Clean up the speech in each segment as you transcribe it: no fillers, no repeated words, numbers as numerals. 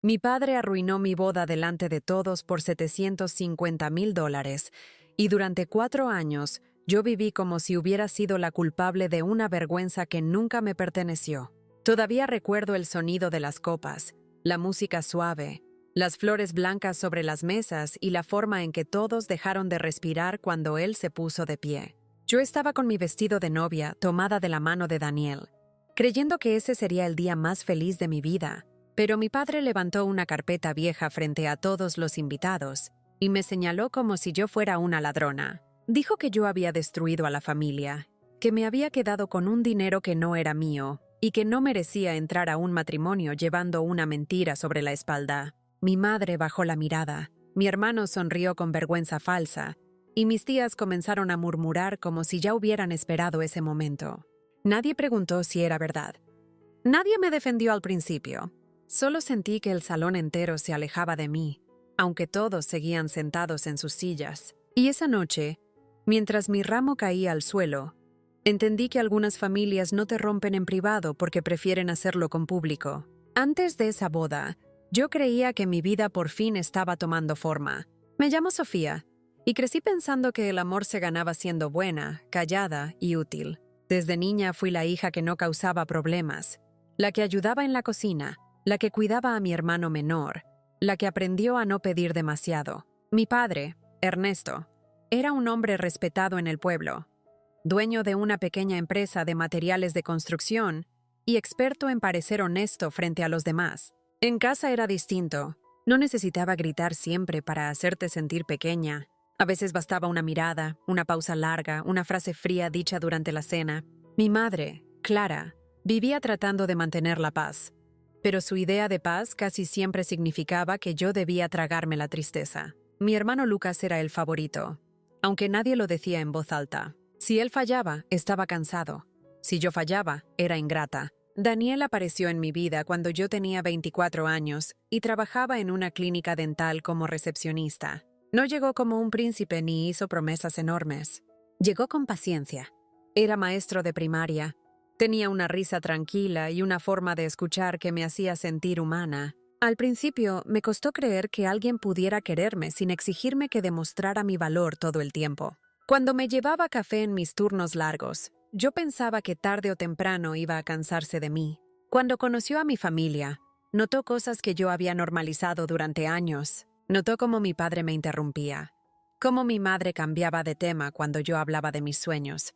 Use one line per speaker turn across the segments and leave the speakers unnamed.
Mi padre arruinó mi boda delante de todos por $750,000 y durante 4 años yo viví como si hubiera sido la culpable de una vergüenza que nunca me perteneció. Todavía recuerdo el sonido de las copas, la música suave, las flores blancas sobre las mesas y la forma en que todos dejaron de respirar cuando él se puso de pie. Yo estaba con mi vestido de novia, tomada de la mano de Daniel, creyendo que ese sería el día más feliz de mi vida, pero mi padre levantó una carpeta vieja frente a todos los invitados y me señaló como si yo fuera una ladrona. Dijo que yo había destruido a la familia, que me había quedado con un dinero que no era mío y que no merecía entrar a un matrimonio llevando una mentira sobre la espalda. Mi madre bajó la mirada, mi hermano sonrió con vergüenza falsa, y mis tías comenzaron a murmurar como si ya hubieran esperado ese momento. Nadie preguntó si era verdad. Nadie me defendió al principio. Solo sentí que el salón entero se alejaba de mí, aunque todos seguían sentados en sus sillas. Y esa noche, mientras mi ramo caía al suelo, entendí que algunas familias no te rompen en privado porque prefieren hacerlo con público. Antes de esa boda, yo creía que mi vida por fin estaba tomando forma. Me llamo Sofía, y crecí pensando que el amor se ganaba siendo buena, callada y útil. Desde niña fui la hija que no causaba problemas, la que ayudaba en la cocina, la que cuidaba a mi hermano menor, la que aprendió a no pedir demasiado. Mi padre, Ernesto, era un hombre respetado en el pueblo, dueño de una pequeña empresa de materiales de construcción y experto en parecer honesto frente a los demás. En casa era distinto. No necesitaba gritar siempre para hacerte sentir pequeña. A veces bastaba una mirada, una pausa larga, una frase fría dicha durante la cena. Mi madre, Clara, vivía tratando de mantener la paz, pero su idea de paz casi siempre significaba que yo debía tragarme la tristeza. Mi hermano Lucas era el favorito, aunque nadie lo decía en voz alta. Si él fallaba, estaba cansado. Si yo fallaba, era ingrata. Daniel apareció en mi vida cuando yo tenía 24 años y trabajaba en una clínica dental como recepcionista. No llegó como un príncipe ni hizo promesas enormes. Llegó con paciencia. Era maestro de primaria. Tenía una risa tranquila y una forma de escuchar que me hacía sentir humana. Al principio, me costó creer que alguien pudiera quererme sin exigirme que demostrara mi valor todo el tiempo. Cuando me llevaba café en mis turnos largos, yo pensaba que tarde o temprano iba a cansarse de mí. Cuando conoció a mi familia, notó cosas que yo había normalizado durante años. Notó cómo mi padre me interrumpía, cómo mi madre cambiaba de tema cuando yo hablaba de mis sueños,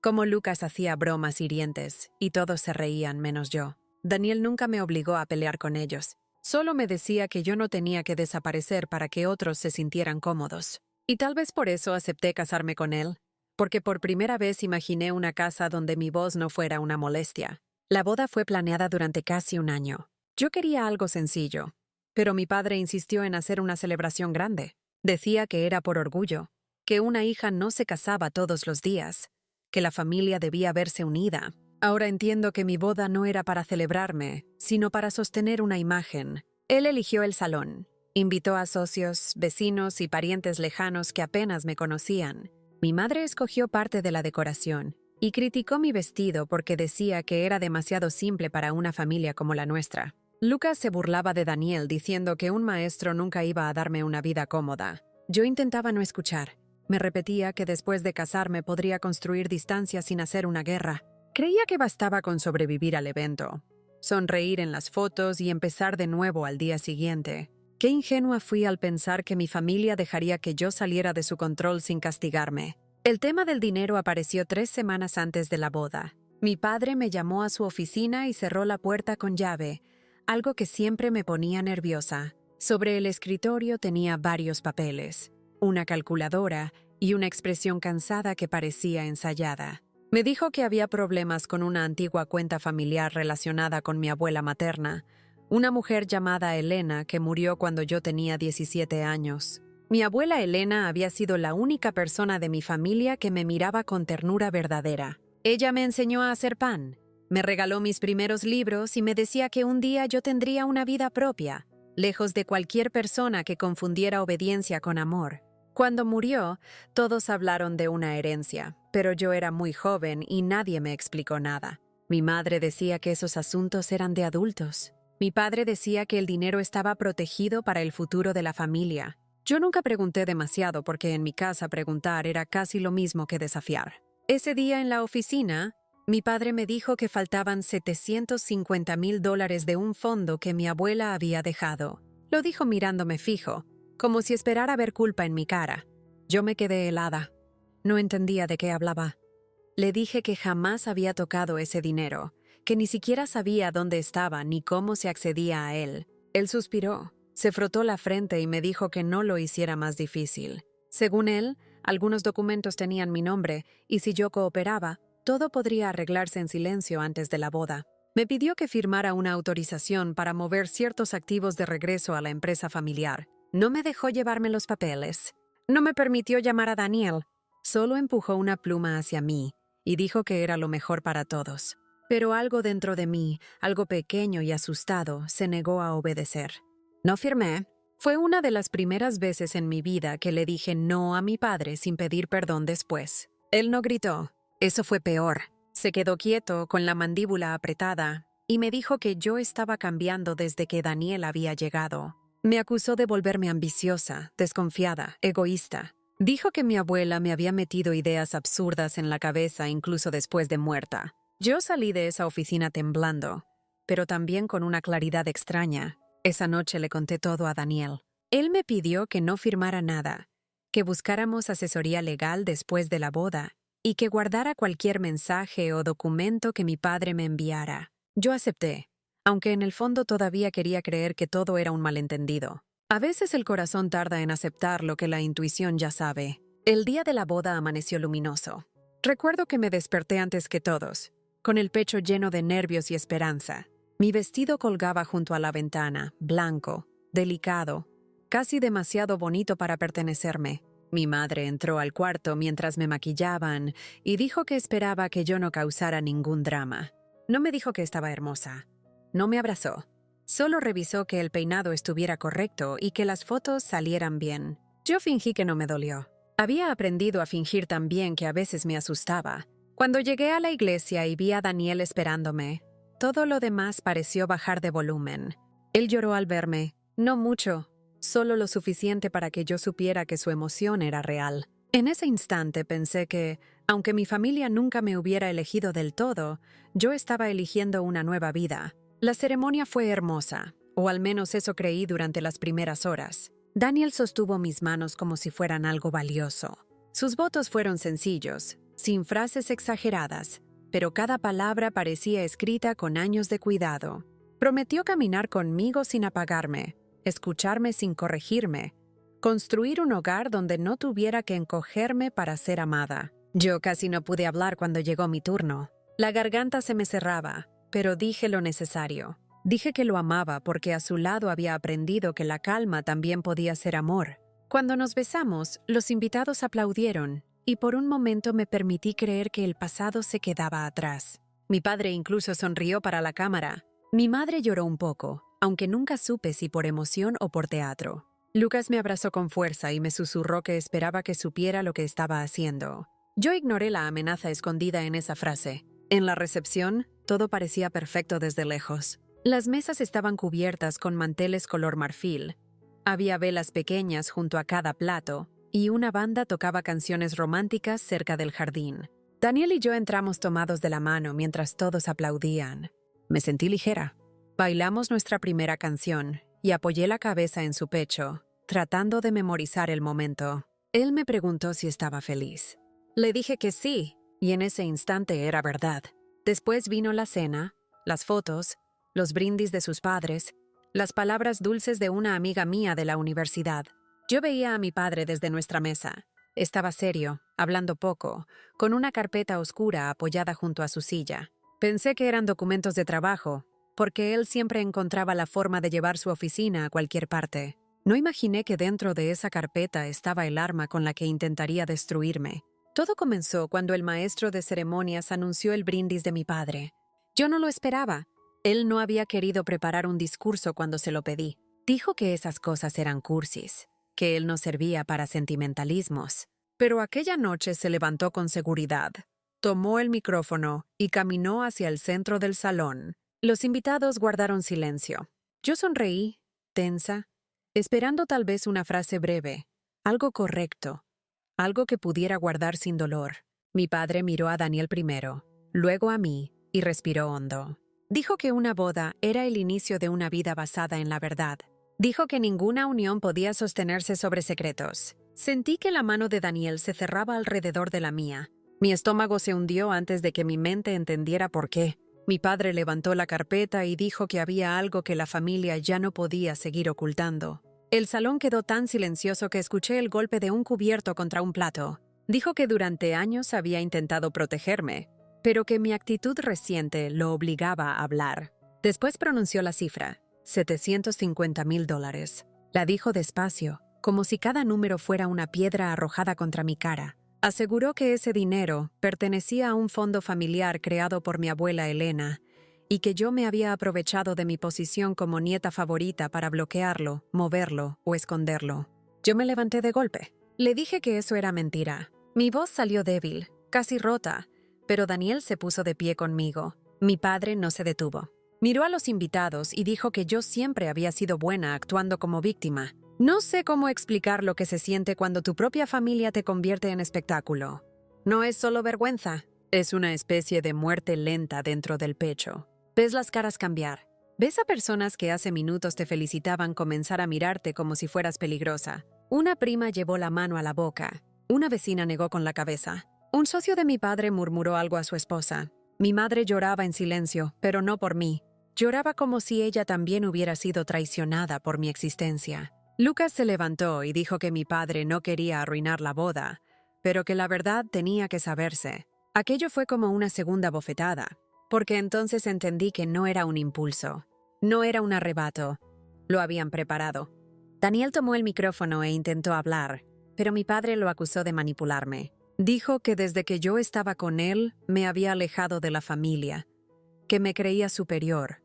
cómo Lucas hacía bromas hirientes y todos se reían menos yo. Daniel nunca me obligó a pelear con ellos. Solo me decía que yo no tenía que desaparecer para que otros se sintieran cómodos. Y tal vez por eso acepté casarme con él, porque por primera vez imaginé una casa donde mi voz no fuera una molestia. La boda fue planeada durante casi un año. Yo quería algo sencillo, pero mi padre insistió en hacer una celebración grande. Decía que era por orgullo, que una hija no se casaba todos los días, que la familia debía verse unida. Ahora entiendo que mi boda no era para celebrarme, sino para sostener una imagen. Él eligió el salón. Invitó a socios, vecinos y parientes lejanos que apenas me conocían. Mi madre escogió parte de la decoración y criticó mi vestido porque decía que era demasiado simple para una familia como la nuestra. Lucas se burlaba de Daniel diciendo que un maestro nunca iba a darme una vida cómoda. Yo intentaba no escuchar. Me repetía que después de casarme podría construir distancia sin hacer una guerra. Creía que bastaba con sobrevivir al evento, sonreír en las fotos y empezar de nuevo al día siguiente. Qué ingenua fui al pensar que mi familia dejaría que yo saliera de su control sin castigarme. El tema del dinero apareció 3 semanas antes de la boda. Mi padre me llamó a su oficina y cerró la puerta con llave, algo que siempre me ponía nerviosa. Sobre el escritorio tenía varios papeles, una calculadora y una expresión cansada que parecía ensayada. Me dijo que había problemas con una antigua cuenta familiar relacionada con mi abuela materna, una mujer llamada Elena que murió cuando yo tenía 17 años. Mi abuela Elena había sido la única persona de mi familia que me miraba con ternura verdadera. Ella me enseñó a hacer pan, me regaló mis primeros libros y me decía que un día yo tendría una vida propia, lejos de cualquier persona que confundiera obediencia con amor. Cuando murió, todos hablaron de una herencia, pero yo era muy joven y nadie me explicó nada. Mi madre decía que esos asuntos eran de adultos. Mi padre decía que el dinero estaba protegido para el futuro de la familia. Yo nunca pregunté demasiado porque en mi casa preguntar era casi lo mismo que desafiar. Ese día en la oficina, mi padre me dijo que faltaban $750,000 de un fondo que mi abuela había dejado. Lo dijo mirándome fijo, como si esperara ver culpa en mi cara. Yo me quedé helada. No entendía de qué hablaba. Le dije que jamás había tocado ese dinero, que ni siquiera sabía dónde estaba ni cómo se accedía a él. Él suspiró, se frotó la frente y me dijo que no lo hiciera más difícil. Según él, algunos documentos tenían mi nombre y si yo cooperaba, todo podría arreglarse en silencio antes de la boda. Me pidió que firmara una autorización para mover ciertos activos de regreso a la empresa familiar. No me dejó llevarme los papeles. No me permitió llamar a Daniel. Solo empujó una pluma hacia mí y dijo que era lo mejor para todos. Pero algo dentro de mí, algo pequeño y asustado, se negó a obedecer. No firmé. Fue una de las primeras veces en mi vida que le dije no a mi padre sin pedir perdón después. Él no gritó. Eso fue peor. Se quedó quieto, con la mandíbula apretada, y me dijo que yo estaba cambiando desde que Daniel había llegado. Me acusó de volverme ambiciosa, desconfiada, egoísta. Dijo que mi abuela me había metido ideas absurdas en la cabeza incluso después de muerta. Yo salí de esa oficina temblando, pero también con una claridad extraña. Esa noche le conté todo a Daniel. Él me pidió que no firmara nada, que buscáramos asesoría legal después de la boda y que guardara cualquier mensaje o documento que mi padre me enviara. Yo acepté, aunque en el fondo todavía quería creer que todo era un malentendido. A veces el corazón tarda en aceptar lo que la intuición ya sabe. El día de la boda amaneció luminoso. Recuerdo que me desperté antes que todos, con el pecho lleno de nervios y esperanza. Mi vestido colgaba junto a la ventana, blanco, delicado, casi demasiado bonito para pertenecerme. Mi madre entró al cuarto mientras me maquillaban y dijo que esperaba que yo no causara ningún drama. No me dijo que estaba hermosa. No me abrazó. Solo revisó que el peinado estuviera correcto y que las fotos salieran bien. Yo fingí que no me dolió. Había aprendido a fingir también que a veces me asustaba. Cuando llegué a la iglesia y vi a Daniel esperándome, todo lo demás pareció bajar de volumen. Él lloró al verme, no mucho, solo lo suficiente para que yo supiera que su emoción era real. En ese instante pensé que, aunque mi familia nunca me hubiera elegido del todo, yo estaba eligiendo una nueva vida. La ceremonia fue hermosa, o al menos eso creí durante las primeras horas. Daniel sostuvo mis manos como si fueran algo valioso. Sus votos fueron sencillos, sin frases exageradas, pero cada palabra parecía escrita con años de cuidado. Prometió caminar conmigo sin apagarme, escucharme sin corregirme, construir un hogar donde no tuviera que encogerme para ser amada. Yo casi no pude hablar cuando llegó mi turno. La garganta se me cerraba, pero dije lo necesario. Dije que lo amaba porque a su lado había aprendido que la calma también podía ser amor. Cuando nos besamos, los invitados aplaudieron, y por un momento me permití creer que el pasado se quedaba atrás. Mi padre incluso sonrió para la cámara. Mi madre lloró un poco, aunque nunca supe si por emoción o por teatro. Lucas me abrazó con fuerza y me susurró que esperaba que supiera lo que estaba haciendo. Yo ignoré la amenaza escondida en esa frase. En la recepción, todo parecía perfecto desde lejos. Las mesas estaban cubiertas con manteles color marfil. Había velas pequeñas junto a cada plato, y una banda tocaba canciones románticas cerca del jardín. Daniel y yo entramos tomados de la mano mientras todos aplaudían. Me sentí ligera. Bailamos nuestra primera canción y apoyé la cabeza en su pecho, tratando de memorizar el momento. Él me preguntó si estaba feliz. Le dije que sí, y en ese instante era verdad. Después vino la cena, las fotos, los brindis de sus padres, las palabras dulces de una amiga mía de la universidad. Yo veía a mi padre desde nuestra mesa. Estaba serio, hablando poco, con una carpeta oscura apoyada junto a su silla. Pensé que eran documentos de trabajo, porque él siempre encontraba la forma de llevar su oficina a cualquier parte. No imaginé que dentro de esa carpeta estaba el arma con la que intentaría destruirme. Todo comenzó cuando el maestro de ceremonias anunció el brindis de mi padre. Yo no lo esperaba. Él no había querido preparar un discurso cuando se lo pedí. Dijo que esas cosas eran cursis, que él no servía para sentimentalismos. Pero aquella noche se levantó con seguridad, tomó el micrófono y caminó hacia el centro del salón. Los invitados guardaron silencio. Yo sonreí, tensa, esperando tal vez una frase breve, algo correcto, algo que pudiera guardar sin dolor. Mi padre miró a Daniel primero, luego a mí, y respiró hondo. Dijo que una boda era el inicio de una vida basada en la verdad. Dijo que ninguna unión podía sostenerse sobre secretos. Sentí que la mano de Daniel se cerraba alrededor de la mía. Mi estómago se hundió antes de que mi mente entendiera por qué. Mi padre levantó la carpeta y dijo que había algo que la familia ya no podía seguir ocultando. El salón quedó tan silencioso que escuché el golpe de un cubierto contra un plato. Dijo que durante años había intentado protegerme, pero que mi actitud reciente lo obligaba a hablar. Después pronunció la cifra, $750,000. La dijo despacio, como si cada número fuera una piedra arrojada contra mi cara. Aseguró que ese dinero pertenecía a un fondo familiar creado por mi abuela Elena y que yo me había aprovechado de mi posición como nieta favorita para bloquearlo, moverlo o esconderlo. Yo me levanté de golpe. Le dije que eso era mentira. Mi voz salió débil, casi rota, pero Daniel se puso de pie conmigo. Mi padre no se detuvo. Miró a los invitados y dijo que yo siempre había sido buena actuando como víctima. No sé cómo explicar lo que se siente cuando tu propia familia te convierte en espectáculo. No es solo vergüenza, es una especie de muerte lenta dentro del pecho. Ves las caras cambiar. Ves a personas que hace minutos te felicitaban comenzar a mirarte como si fueras peligrosa. Una prima llevó la mano a la boca. Una vecina negó con la cabeza. Un socio de mi padre murmuró algo a su esposa. Mi madre lloraba en silencio, pero no por mí. Lloraba como si ella también hubiera sido traicionada por mi existencia. Lucas se levantó y dijo que mi padre no quería arruinar la boda, pero que la verdad tenía que saberse. Aquello fue como una segunda bofetada, porque entonces entendí que no era un impulso, no era un arrebato. Lo habían preparado. Daniel tomó el micrófono e intentó hablar, pero mi padre lo acusó de manipularme. Dijo que desde que yo estaba con él me había alejado de la familia, que me creía superior,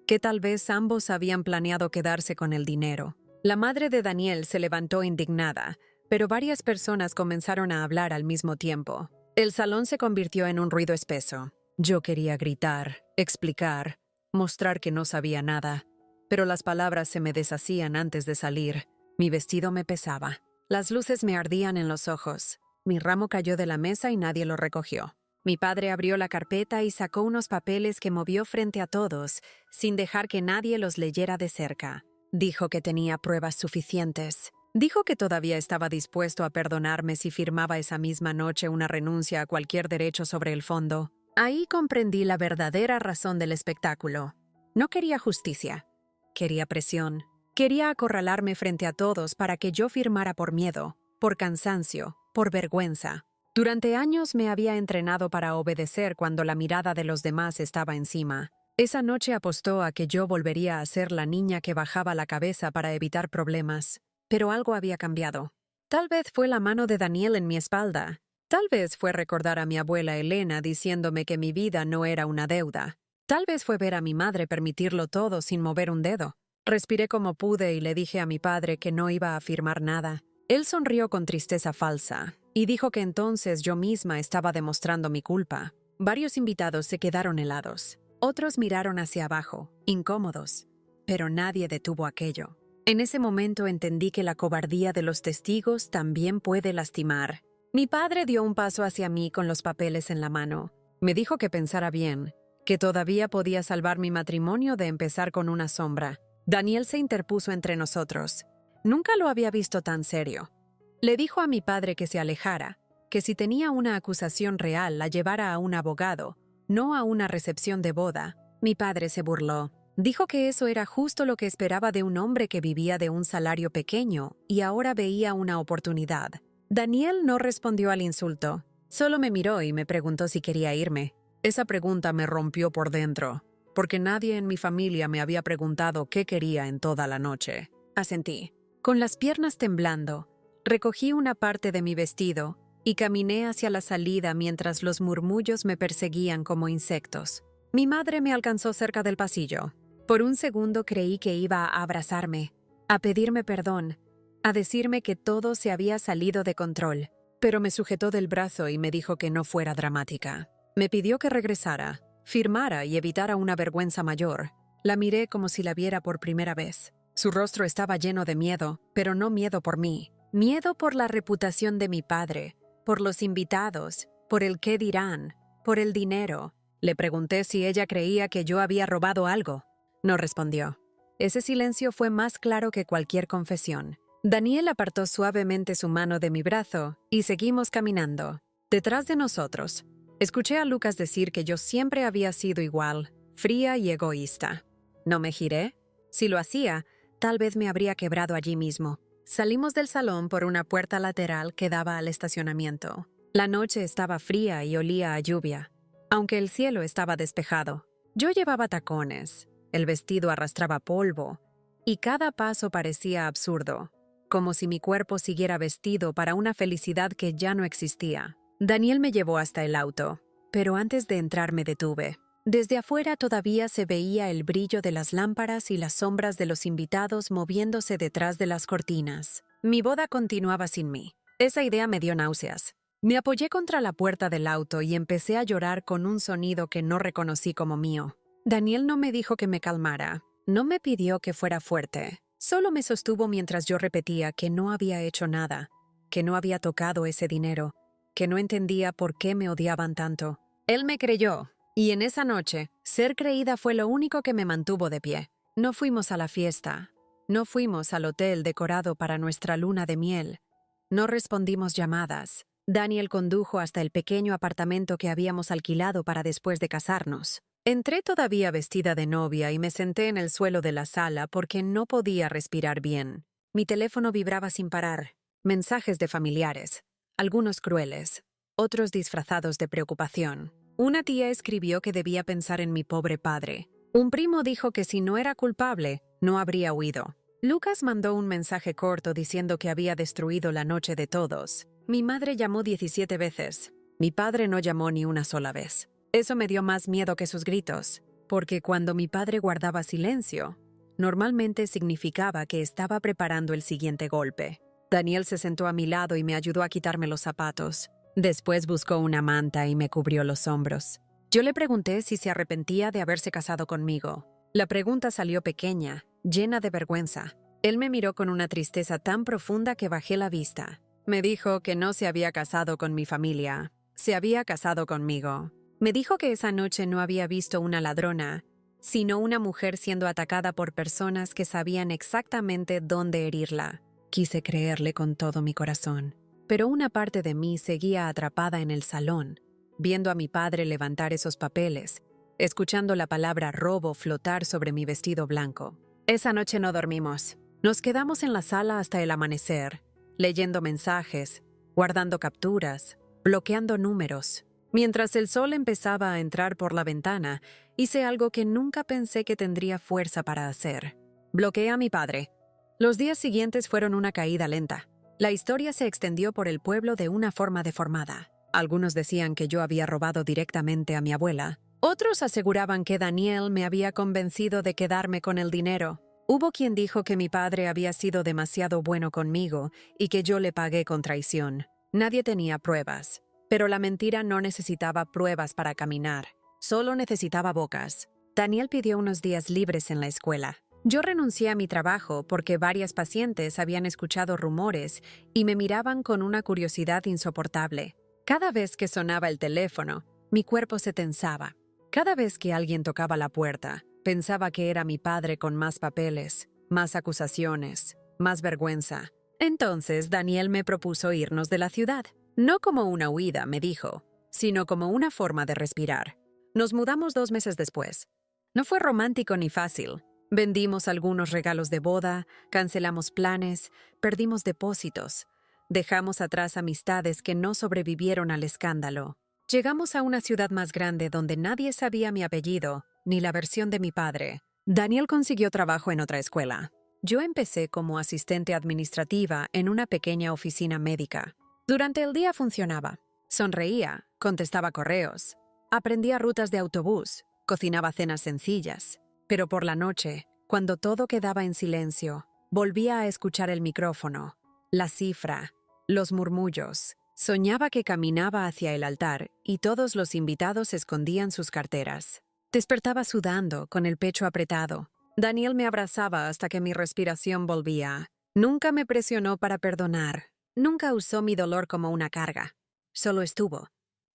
que tal vez ambos habían planeado quedarse con el dinero. La madre de Daniel se levantó indignada, pero varias personas comenzaron a hablar al mismo tiempo. El salón se convirtió en un ruido espeso. Yo quería gritar, explicar, mostrar que no sabía nada, pero las palabras se me deshacían antes de salir. Mi vestido me pesaba. Las luces me ardían en los ojos. Mi ramo cayó de la mesa y nadie lo recogió. Mi padre abrió la carpeta y sacó unos papeles que movió frente a todos, sin dejar que nadie los leyera de cerca. Dijo que tenía pruebas suficientes. Dijo que todavía estaba dispuesto a perdonarme si firmaba esa misma noche una renuncia a cualquier derecho sobre el fondo. Ahí comprendí la verdadera razón del espectáculo. No quería justicia. Quería presión. Quería acorralarme frente a todos para que yo firmara por miedo, por cansancio, por vergüenza. Durante años me había entrenado para obedecer cuando la mirada de los demás estaba encima. Esa noche apostó a que yo volvería a ser la niña que bajaba la cabeza para evitar problemas. Pero algo había cambiado. Tal vez fue la mano de Daniel en mi espalda. Tal vez fue recordar a mi abuela Elena diciéndome que mi vida no era una deuda. Tal vez fue ver a mi madre permitirlo todo sin mover un dedo. Respiré como pude y le dije a mi padre que no iba a afirmar nada. Él sonrió con tristeza falsa y dijo que entonces yo misma estaba demostrando mi culpa. Varios invitados se quedaron helados. Otros miraron hacia abajo, incómodos, pero nadie detuvo aquello. En ese momento entendí que la cobardía de los testigos también puede lastimar. Mi padre dio un paso hacia mí con los papeles en la mano. Me dijo que pensara bien, que todavía podía salvar mi matrimonio de empezar con una sombra. Daniel se interpuso entre nosotros. Nunca lo había visto tan serio. Le dijo a mi padre que se alejara, que si tenía una acusación real la llevara a un abogado, no a una recepción de boda. Mi padre se burló. Dijo que eso era justo lo que esperaba de un hombre que vivía de un salario pequeño y ahora veía una oportunidad. Daniel no respondió al insulto. Solo me miró y me preguntó si quería irme. Esa pregunta me rompió por dentro, porque nadie en mi familia me había preguntado qué quería en toda la noche. Asentí. Con las piernas temblando, recogí una parte de mi vestido y caminé hacia la salida mientras los murmullos me perseguían como insectos. Mi madre me alcanzó cerca del pasillo. Por un segundo creí que iba a abrazarme, a pedirme perdón, a decirme que todo se había salido de control, pero me sujetó del brazo y me dijo que no fuera dramática. Me pidió que regresara, firmara y evitara una vergüenza mayor. La miré como si la viera por primera vez. Su rostro estaba lleno de miedo, pero no miedo por mí. Miedo por la reputación de mi padre, por los invitados, por el qué dirán, por el dinero. Le pregunté si ella creía que yo había robado algo. No respondió. Ese silencio fue más claro que cualquier confesión. Daniel apartó suavemente su mano de mi brazo y seguimos caminando. Detrás de nosotros, escuché a Lucas decir que yo siempre había sido igual, fría y egoísta. ¿No me giré? Si lo hacía, tal vez me habría quebrado allí mismo. Salimos del salón por una puerta lateral que daba al estacionamiento. La noche estaba fría y olía a lluvia, aunque el cielo estaba despejado. Yo llevaba tacones, el vestido arrastraba polvo, y cada paso parecía absurdo, como si mi cuerpo siguiera vestido para una felicidad que ya no existía. Daniel me llevó hasta el auto, pero antes de entrar me detuve. Desde afuera todavía se veía el brillo de las lámparas y las sombras de los invitados moviéndose detrás de las cortinas. Mi boda continuaba sin mí. Esa idea me dio náuseas. Me apoyé contra la puerta del auto y empecé a llorar con un sonido que no reconocí como mío. Daniel no me dijo que me calmara, no me pidió que fuera fuerte. Solo me sostuvo mientras yo repetía que no había hecho nada, que no había tocado ese dinero, que no entendía por qué me odiaban tanto. Él me creyó. Y en esa noche, ser creída fue lo único que me mantuvo de pie. No fuimos a la fiesta. No fuimos al hotel decorado para nuestra luna de miel. No respondimos llamadas. Daniel condujo hasta el pequeño apartamento que habíamos alquilado para después de casarnos. Entré todavía vestida de novia y me senté en el suelo de la sala porque no podía respirar bien. Mi teléfono vibraba sin parar. Mensajes de familiares, algunos crueles, otros disfrazados de preocupación. Una tía escribió que debía pensar en mi pobre padre. Un primo dijo que si no era culpable, no habría huido. Lucas mandó un mensaje corto diciendo que había destruido la noche de todos. Mi madre llamó 17 veces. Mi padre no llamó ni una sola vez. Eso me dio más miedo que sus gritos, porque cuando mi padre guardaba silencio, normalmente significaba que estaba preparando el siguiente golpe. Daniel se sentó a mi lado y me ayudó a quitarme los zapatos. Después buscó una manta y me cubrió los hombros. Yo le pregunté si se arrepentía de haberse casado conmigo. La pregunta salió pequeña, llena de vergüenza. Él me miró con una tristeza tan profunda que bajé la vista. Me dijo que no se había casado con mi familia, se había casado conmigo. Me dijo que esa noche no había visto una ladrona, sino una mujer siendo atacada por personas que sabían exactamente dónde herirla. Quise creerle con todo mi corazón. Pero una parte de mí seguía atrapada en el salón, viendo a mi padre levantar esos papeles, escuchando la palabra robo flotar sobre mi vestido blanco. Esa noche no dormimos. Nos quedamos en la sala hasta el amanecer, leyendo mensajes, guardando capturas, bloqueando números. Mientras el sol empezaba a entrar por la ventana, hice algo que nunca pensé que tendría fuerza para hacer. Bloqueé a mi padre. Los días siguientes fueron una caída lenta. La historia se extendió por el pueblo de una forma deformada. Algunos decían que yo había robado directamente a mi abuela. Otros aseguraban que Daniel me había convencido de quedarme con el dinero. Hubo quien dijo que mi padre había sido demasiado bueno conmigo y que yo le pagué con traición. Nadie tenía pruebas. Pero la mentira no necesitaba pruebas para caminar. Solo necesitaba bocas. Daniel pidió unos días libres en la escuela. Yo renuncié a mi trabajo porque varias pacientes habían escuchado rumores y me miraban con una curiosidad insoportable. Cada vez que sonaba el teléfono, mi cuerpo se tensaba. Cada vez que alguien tocaba la puerta, pensaba que era mi padre con más papeles, más acusaciones, más vergüenza. Entonces Daniel me propuso irnos de la ciudad. No como una huida, me dijo, sino como una forma de respirar. Nos mudamos 2 meses después. No fue romántico ni fácil. Vendimos algunos regalos de boda, cancelamos planes, perdimos depósitos. Dejamos atrás amistades que no sobrevivieron al escándalo. Llegamos a una ciudad más grande donde nadie sabía mi apellido, ni la versión de mi padre. Daniel consiguió trabajo en otra escuela. Yo empecé como asistente administrativa en una pequeña oficina médica. Durante el día funcionaba. Sonreía, contestaba correos, aprendía rutas de autobús, cocinaba cenas sencillas. Pero por la noche, cuando todo quedaba en silencio, volvía a escuchar el micrófono, la cifra, los murmullos. Soñaba que caminaba hacia el altar y todos los invitados escondían sus carteras. Despertaba sudando, con el pecho apretado. Daniel me abrazaba hasta que mi respiración volvía. Nunca me presionó para perdonar. Nunca usó mi dolor como una carga. Solo estuvo.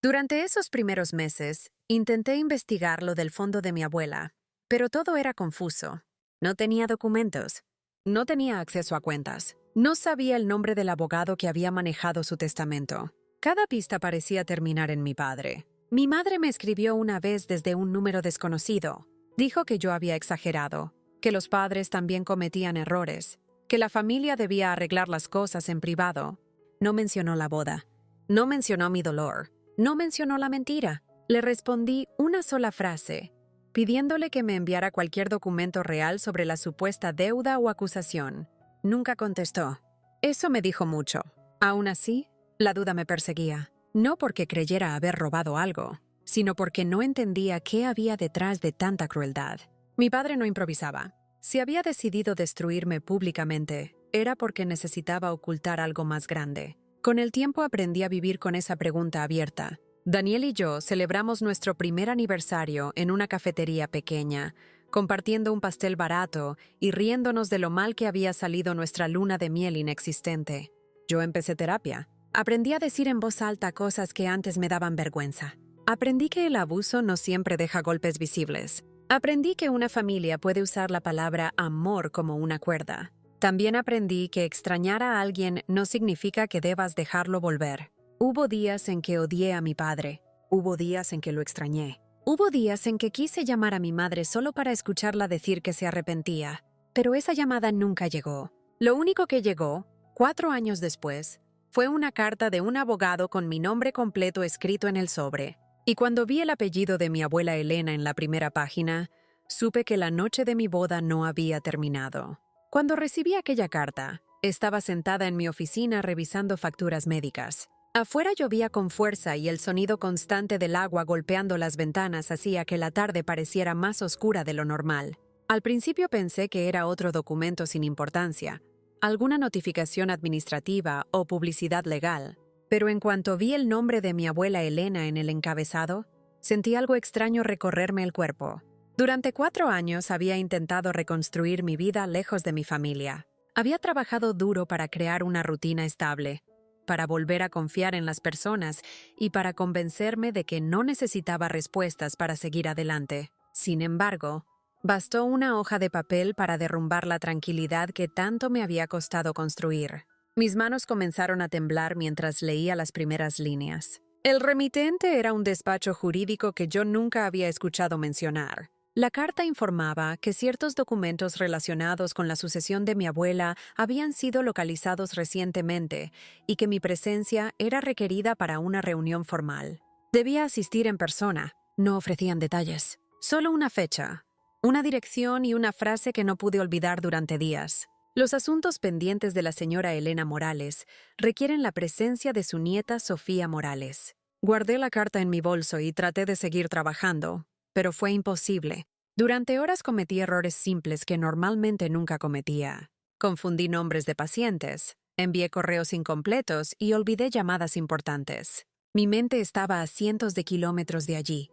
Durante esos primeros meses, intenté investigar lo del fondo de mi abuela, pero todo era confuso. No tenía documentos. No tenía acceso a cuentas. No sabía el nombre del abogado que había manejado su testamento. Cada pista parecía terminar en mi padre. Mi madre me escribió una vez desde un número desconocido. Dijo que yo había exagerado, que los padres también cometían errores, que la familia debía arreglar las cosas en privado. No mencionó la boda. No mencionó mi dolor. No mencionó la mentira. Le respondí una sola frase, pidiéndole que me enviara cualquier documento real sobre la supuesta deuda o acusación. Nunca contestó. Eso me dijo mucho. Aún así, la duda me perseguía. No porque creyera haber robado algo, sino porque no entendía qué había detrás de tanta crueldad. Mi padre no improvisaba. Si había decidido destruirme públicamente, era porque necesitaba ocultar algo más grande. Con el tiempo aprendí a vivir con esa pregunta abierta. Daniel y yo celebramos nuestro primer aniversario en una cafetería pequeña, compartiendo un pastel barato y riéndonos de lo mal que había salido nuestra luna de miel inexistente. Yo empecé terapia. Aprendí a decir en voz alta cosas que antes me daban vergüenza. Aprendí que el abuso no siempre deja golpes visibles. Aprendí que una familia puede usar la palabra amor como una cuerda. También aprendí que extrañar a alguien no significa que debas dejarlo volver. Hubo días en que odié a mi padre. Hubo días en que lo extrañé. Hubo días en que quise llamar a mi madre solo para escucharla decir que se arrepentía. Pero esa llamada nunca llegó. Lo único que llegó, 4 años después, fue una carta de un abogado con mi nombre completo escrito en el sobre. Y cuando vi el apellido de mi abuela Elena en la primera página, supe que la noche de mi boda no había terminado. Cuando recibí aquella carta, estaba sentada en mi oficina revisando facturas médicas. Afuera llovía con fuerza y el sonido constante del agua golpeando las ventanas hacía que la tarde pareciera más oscura de lo normal. Al principio pensé que era otro documento sin importancia, alguna notificación administrativa o publicidad legal, pero en cuanto vi el nombre de mi abuela Elena en el encabezado, sentí algo extraño recorrerme el cuerpo. Durante 4 años había intentado reconstruir mi vida lejos de mi familia. Había trabajado duro para crear una rutina estable, para volver a confiar en las personas y para convencerme de que no necesitaba respuestas para seguir adelante. Sin embargo, bastó una hoja de papel para derrumbar la tranquilidad que tanto me había costado construir. Mis manos comenzaron a temblar mientras leía las primeras líneas. El remitente era un despacho jurídico que yo nunca había escuchado mencionar. La carta informaba que ciertos documentos relacionados con la sucesión de mi abuela habían sido localizados recientemente y que mi presencia era requerida para una reunión formal. Debía asistir en persona. No ofrecían detalles. Solo una fecha, una dirección y una frase que no pude olvidar durante días. Los asuntos pendientes de la señora Elena Morales requieren la presencia de su nieta Sofía Morales. Guardé la carta en mi bolso y traté de seguir trabajando, pero fue imposible. Durante horas cometí errores simples que normalmente nunca cometía. Confundí nombres de pacientes, envié correos incompletos y olvidé llamadas importantes. Mi mente estaba a cientos de kilómetros de allí,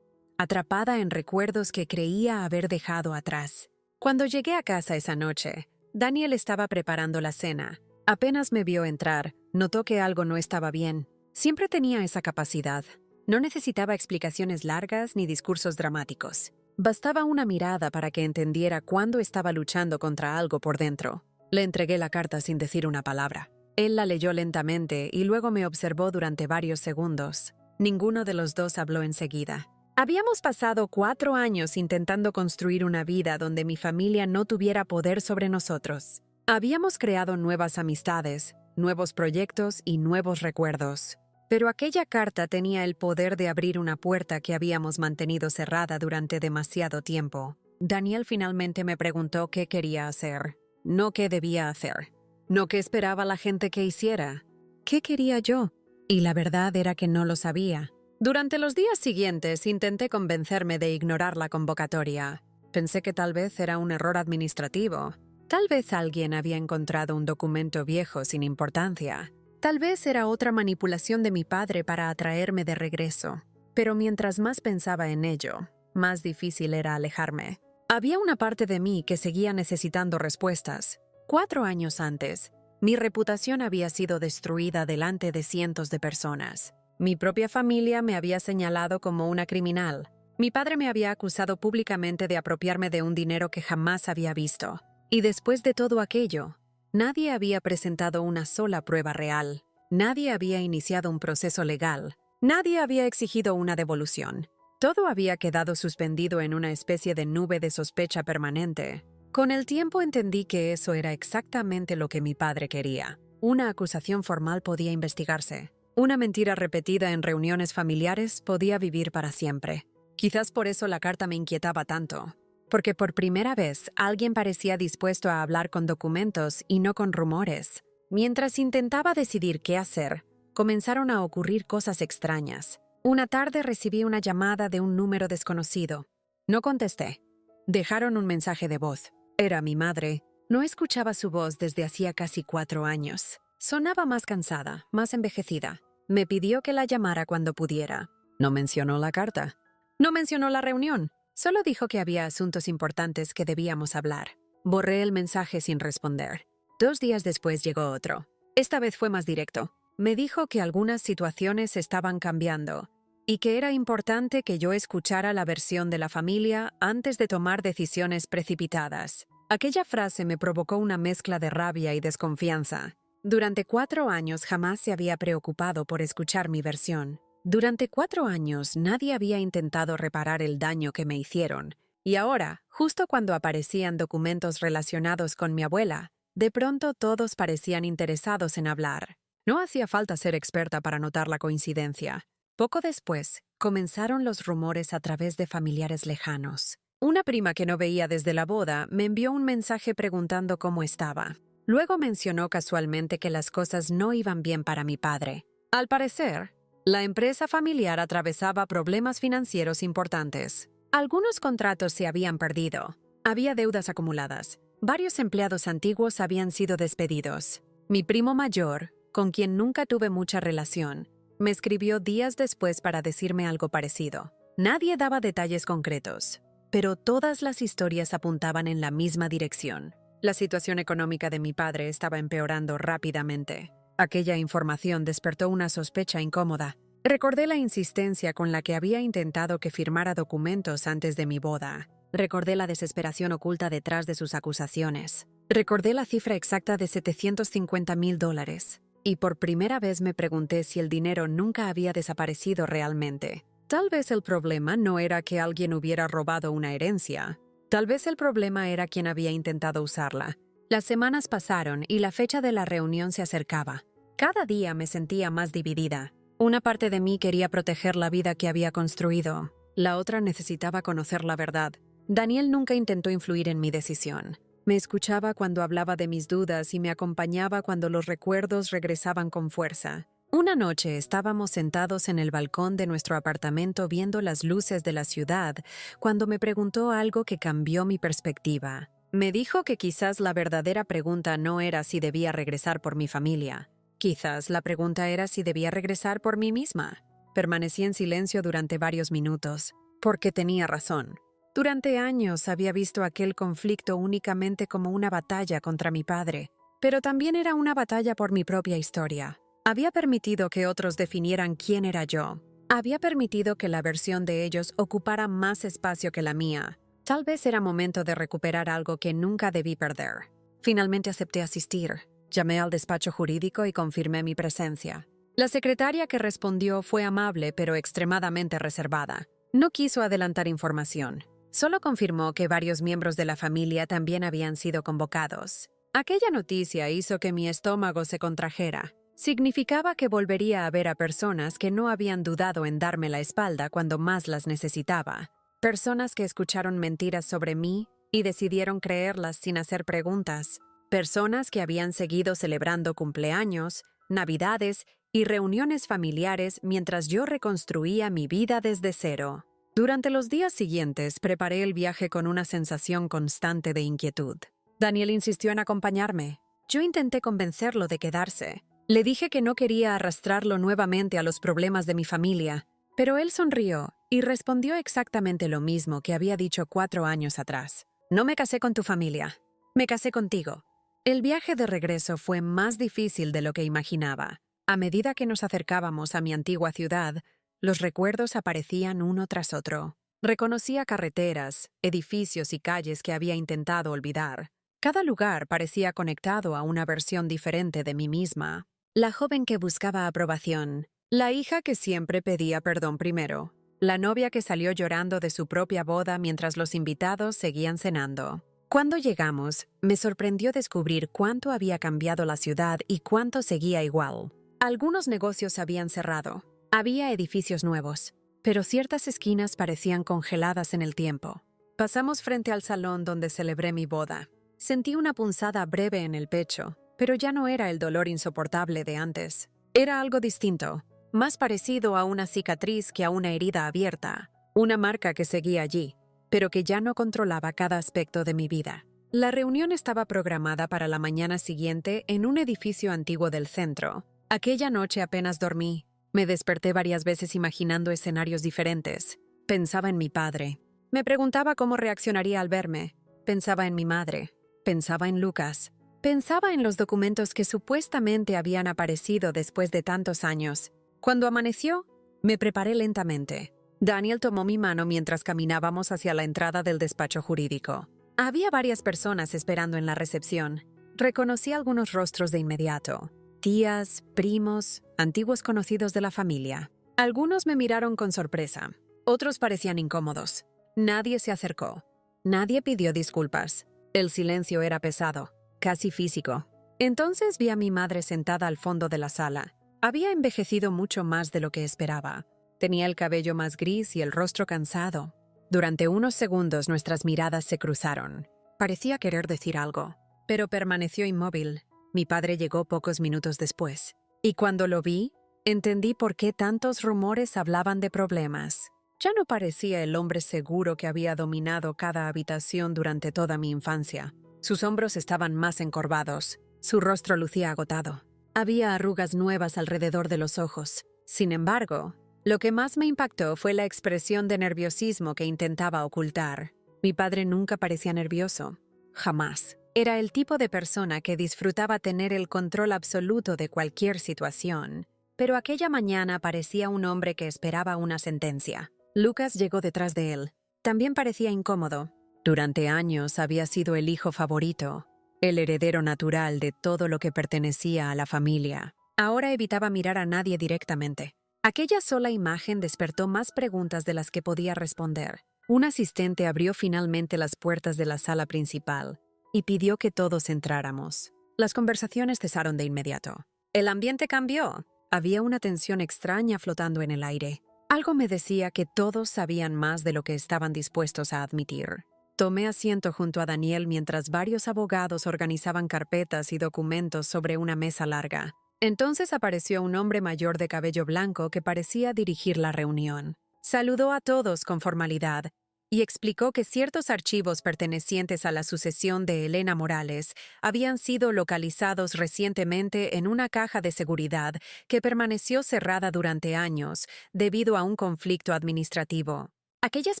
atrapada en recuerdos que creía haber dejado atrás. Cuando llegué a casa esa noche, Daniel estaba preparando la cena. Apenas me vio entrar, notó que algo no estaba bien. Siempre tenía esa capacidad. No necesitaba explicaciones largas ni discursos dramáticos. Bastaba una mirada para que entendiera cuándo estaba luchando contra algo por dentro. Le entregué la carta sin decir una palabra. Él la leyó lentamente y luego me observó durante varios segundos. Ninguno de los dos habló enseguida. Habíamos pasado 4 años intentando construir una vida donde mi familia no tuviera poder sobre nosotros. Habíamos creado nuevas amistades, nuevos proyectos y nuevos recuerdos. Pero aquella carta tenía el poder de abrir una puerta que habíamos mantenido cerrada durante demasiado tiempo. Daniel finalmente me preguntó qué quería hacer, no qué debía hacer, no qué esperaba la gente que hiciera. ¿Qué quería yo? Y la verdad era que no lo sabía. Durante los días siguientes intenté convencerme de ignorar la convocatoria. Pensé que tal vez era un error administrativo. Tal vez alguien había encontrado un documento viejo sin importancia. Tal vez era otra manipulación de mi padre para atraerme de regreso. Pero mientras más pensaba en ello, más difícil era alejarme. Había una parte de mí que seguía necesitando respuestas. 4 años antes, mi reputación había sido destruida delante de cientos de personas. Mi propia familia me había señalado como una criminal. Mi padre me había acusado públicamente de apropiarme de un dinero que jamás había visto. Y después de todo aquello, nadie había presentado una sola prueba real. Nadie había iniciado un proceso legal. Nadie había exigido una devolución. Todo había quedado suspendido en una especie de nube de sospecha permanente. Con el tiempo entendí que eso era exactamente lo que mi padre quería. Una acusación formal podía investigarse. Una mentira repetida en reuniones familiares podía vivir para siempre. Quizás por eso la carta me inquietaba tanto. Porque por primera vez alguien parecía dispuesto a hablar con documentos y no con rumores. Mientras intentaba decidir qué hacer, comenzaron a ocurrir cosas extrañas. Una tarde recibí una llamada de un número desconocido. No contesté. Dejaron un mensaje de voz. Era mi madre. No escuchaba su voz desde hacía casi 4 años. Sonaba más cansada, más envejecida. Me pidió que la llamara cuando pudiera. No mencionó la carta. No mencionó la reunión. Solo dijo que había asuntos importantes que debíamos hablar. Borré el mensaje sin responder. 2 días después llegó otro. Esta vez fue más directo. Me dijo que algunas situaciones estaban cambiando y que era importante que yo escuchara la versión de la familia antes de tomar decisiones precipitadas. Aquella frase me provocó una mezcla de rabia y desconfianza. Durante 4 años jamás se había preocupado por escuchar mi versión. Durante 4 años nadie había intentado reparar el daño que me hicieron. Y ahora, justo cuando aparecían documentos relacionados con mi abuela, de pronto todos parecían interesados en hablar. No hacía falta ser experta para notar la coincidencia. Poco después, comenzaron los rumores a través de familiares lejanos. Una prima que no veía desde la boda me envió un mensaje preguntando cómo estaba. Luego mencionó casualmente que las cosas no iban bien para mi padre. Al parecer, la empresa familiar atravesaba problemas financieros importantes. Algunos contratos se habían perdido. Había deudas acumuladas. Varios empleados antiguos habían sido despedidos. Mi primo mayor, con quien nunca tuve mucha relación, me escribió días después para decirme algo parecido. Nadie daba detalles concretos, pero todas las historias apuntaban en la misma dirección. La situación económica de mi padre estaba empeorando rápidamente. Aquella información despertó una sospecha incómoda. Recordé la insistencia con la que había intentado que firmara documentos antes de mi boda. Recordé la desesperación oculta detrás de sus acusaciones. Recordé la cifra exacta de $750,000. Y por primera vez me pregunté si el dinero nunca había desaparecido realmente. Tal vez el problema no era que alguien hubiera robado una herencia. Tal vez el problema era quien había intentado usarla. Las semanas pasaron y la fecha de la reunión se acercaba. Cada día me sentía más dividida. Una parte de mí quería proteger la vida que había construido. La otra necesitaba conocer la verdad. Daniel nunca intentó influir en mi decisión. Me escuchaba cuando hablaba de mis dudas y me acompañaba cuando los recuerdos regresaban con fuerza. Una noche estábamos sentados en el balcón de nuestro apartamento viendo las luces de la ciudad cuando me preguntó algo que cambió mi perspectiva. Me dijo que quizás la verdadera pregunta no era si debía regresar por mi familia. Quizás la pregunta era si debía regresar por mí misma. Permanecí en silencio durante varios minutos, porque tenía razón. Durante años había visto aquel conflicto únicamente como una batalla contra mi padre, pero también era una batalla por mi propia historia. Había permitido que otros definieran quién era yo. Había permitido que la versión de ellos ocupara más espacio que la mía. Tal vez era momento de recuperar algo que nunca debí perder. Finalmente acepté asistir. Llamé al despacho jurídico y confirmé mi presencia. La secretaria que respondió fue amable pero extremadamente reservada. No quiso adelantar información. Solo confirmó que varios miembros de la familia también habían sido convocados. Aquella noticia hizo que mi estómago se contrajera. Significaba que volvería a ver a personas que no habían dudado en darme la espalda cuando más las necesitaba. Personas que escucharon mentiras sobre mí y decidieron creerlas sin hacer preguntas. Personas que habían seguido celebrando cumpleaños, navidades y reuniones familiares mientras yo reconstruía mi vida desde cero. Durante los días siguientes preparé el viaje con una sensación constante de inquietud. Daniel insistió en acompañarme. Yo intenté convencerlo de quedarse. Le dije que no quería arrastrarlo nuevamente a los problemas de mi familia, pero él sonrió y respondió exactamente lo mismo que había dicho 4 años atrás. No me casé con tu familia, me casé contigo. El viaje de regreso fue más difícil de lo que imaginaba. A medida que nos acercábamos a mi antigua ciudad, los recuerdos aparecían uno tras otro. Reconocía carreteras, edificios y calles que había intentado olvidar. Cada lugar parecía conectado a una versión diferente de mí misma. La joven que buscaba aprobación, la hija que siempre pedía perdón primero, la novia que salió llorando de su propia boda mientras los invitados seguían cenando. Cuando llegamos, me sorprendió descubrir cuánto había cambiado la ciudad y cuánto seguía igual. Algunos negocios habían cerrado, había edificios nuevos, pero ciertas esquinas parecían congeladas en el tiempo. Pasamos frente al salón donde celebré mi boda. Sentí una punzada breve en el pecho, pero ya no era el dolor insoportable de antes. Era algo distinto, más parecido a una cicatriz que a una herida abierta, una marca que seguía allí, pero que ya no controlaba cada aspecto de mi vida. La reunión estaba programada para la mañana siguiente en un edificio antiguo del centro. Aquella noche apenas dormí. Me desperté varias veces imaginando escenarios diferentes. Pensaba en mi padre. Me preguntaba cómo reaccionaría al verme. Pensaba en mi madre. Pensaba en Lucas. Pensaba en los documentos que supuestamente habían aparecido después de tantos años. Cuando amaneció, me preparé lentamente. Daniel tomó mi mano mientras caminábamos hacia la entrada del despacho jurídico. Había varias personas esperando en la recepción. Reconocí algunos rostros de inmediato. Tías, primos, antiguos conocidos de la familia. Algunos me miraron con sorpresa. Otros parecían incómodos. Nadie se acercó. Nadie pidió disculpas. El silencio era pesado, casi físico. Entonces vi a mi madre sentada al fondo de la sala. Había envejecido mucho más de lo que esperaba. Tenía el cabello más gris y el rostro cansado. Durante unos segundos nuestras miradas se cruzaron. Parecía querer decir algo, pero permaneció inmóvil. Mi padre llegó pocos minutos después. Y cuando lo vi, entendí por qué tantos rumores hablaban de problemas. Ya no parecía el hombre seguro que había dominado cada habitación durante toda mi infancia. Sus hombros estaban más encorvados. Su rostro lucía agotado. Había arrugas nuevas alrededor de los ojos. Sin embargo, lo que más me impactó fue la expresión de nerviosismo que intentaba ocultar. Mi padre nunca parecía nervioso. Jamás. Era el tipo de persona que disfrutaba tener el control absoluto de cualquier situación. Pero aquella mañana parecía un hombre que esperaba una sentencia. Lucas llegó detrás de él. También parecía incómodo. Durante años había sido el hijo favorito, el heredero natural de todo lo que pertenecía a la familia. Ahora evitaba mirar a nadie directamente. Aquella sola imagen despertó más preguntas de las que podía responder. Un asistente abrió finalmente las puertas de la sala principal y pidió que todos entráramos. Las conversaciones cesaron de inmediato. El ambiente cambió. Había una tensión extraña flotando en el aire. Algo me decía que todos sabían más de lo que estaban dispuestos a admitir. Tomé asiento junto a Daniel mientras varios abogados organizaban carpetas y documentos sobre una mesa larga. Entonces apareció un hombre mayor de cabello blanco que parecía dirigir la reunión. Saludó a todos con formalidad y explicó que ciertos archivos pertenecientes a la sucesión de Elena Morales habían sido localizados recientemente en una caja de seguridad que permaneció cerrada durante años debido a un conflicto administrativo. Aquellas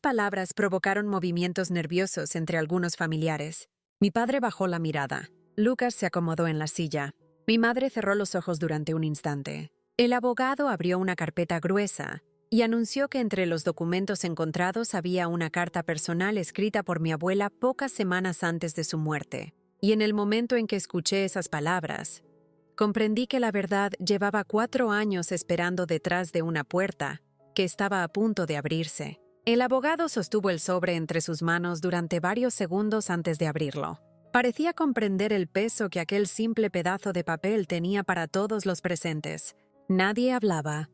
palabras provocaron movimientos nerviosos entre algunos familiares. Mi padre bajó la mirada. Lucas se acomodó en la silla. Mi madre cerró los ojos durante un instante. El abogado abrió una carpeta gruesa y anunció que entre los documentos encontrados había una carta personal escrita por mi abuela pocas semanas antes de su muerte. Y en el momento en que escuché esas palabras, comprendí que la verdad llevaba 4 años esperando detrás de una puerta que estaba a punto de abrirse. El abogado sostuvo el sobre entre sus manos durante varios segundos antes de abrirlo. Parecía comprender el peso que aquel simple pedazo de papel tenía para todos los presentes. Nadie hablaba.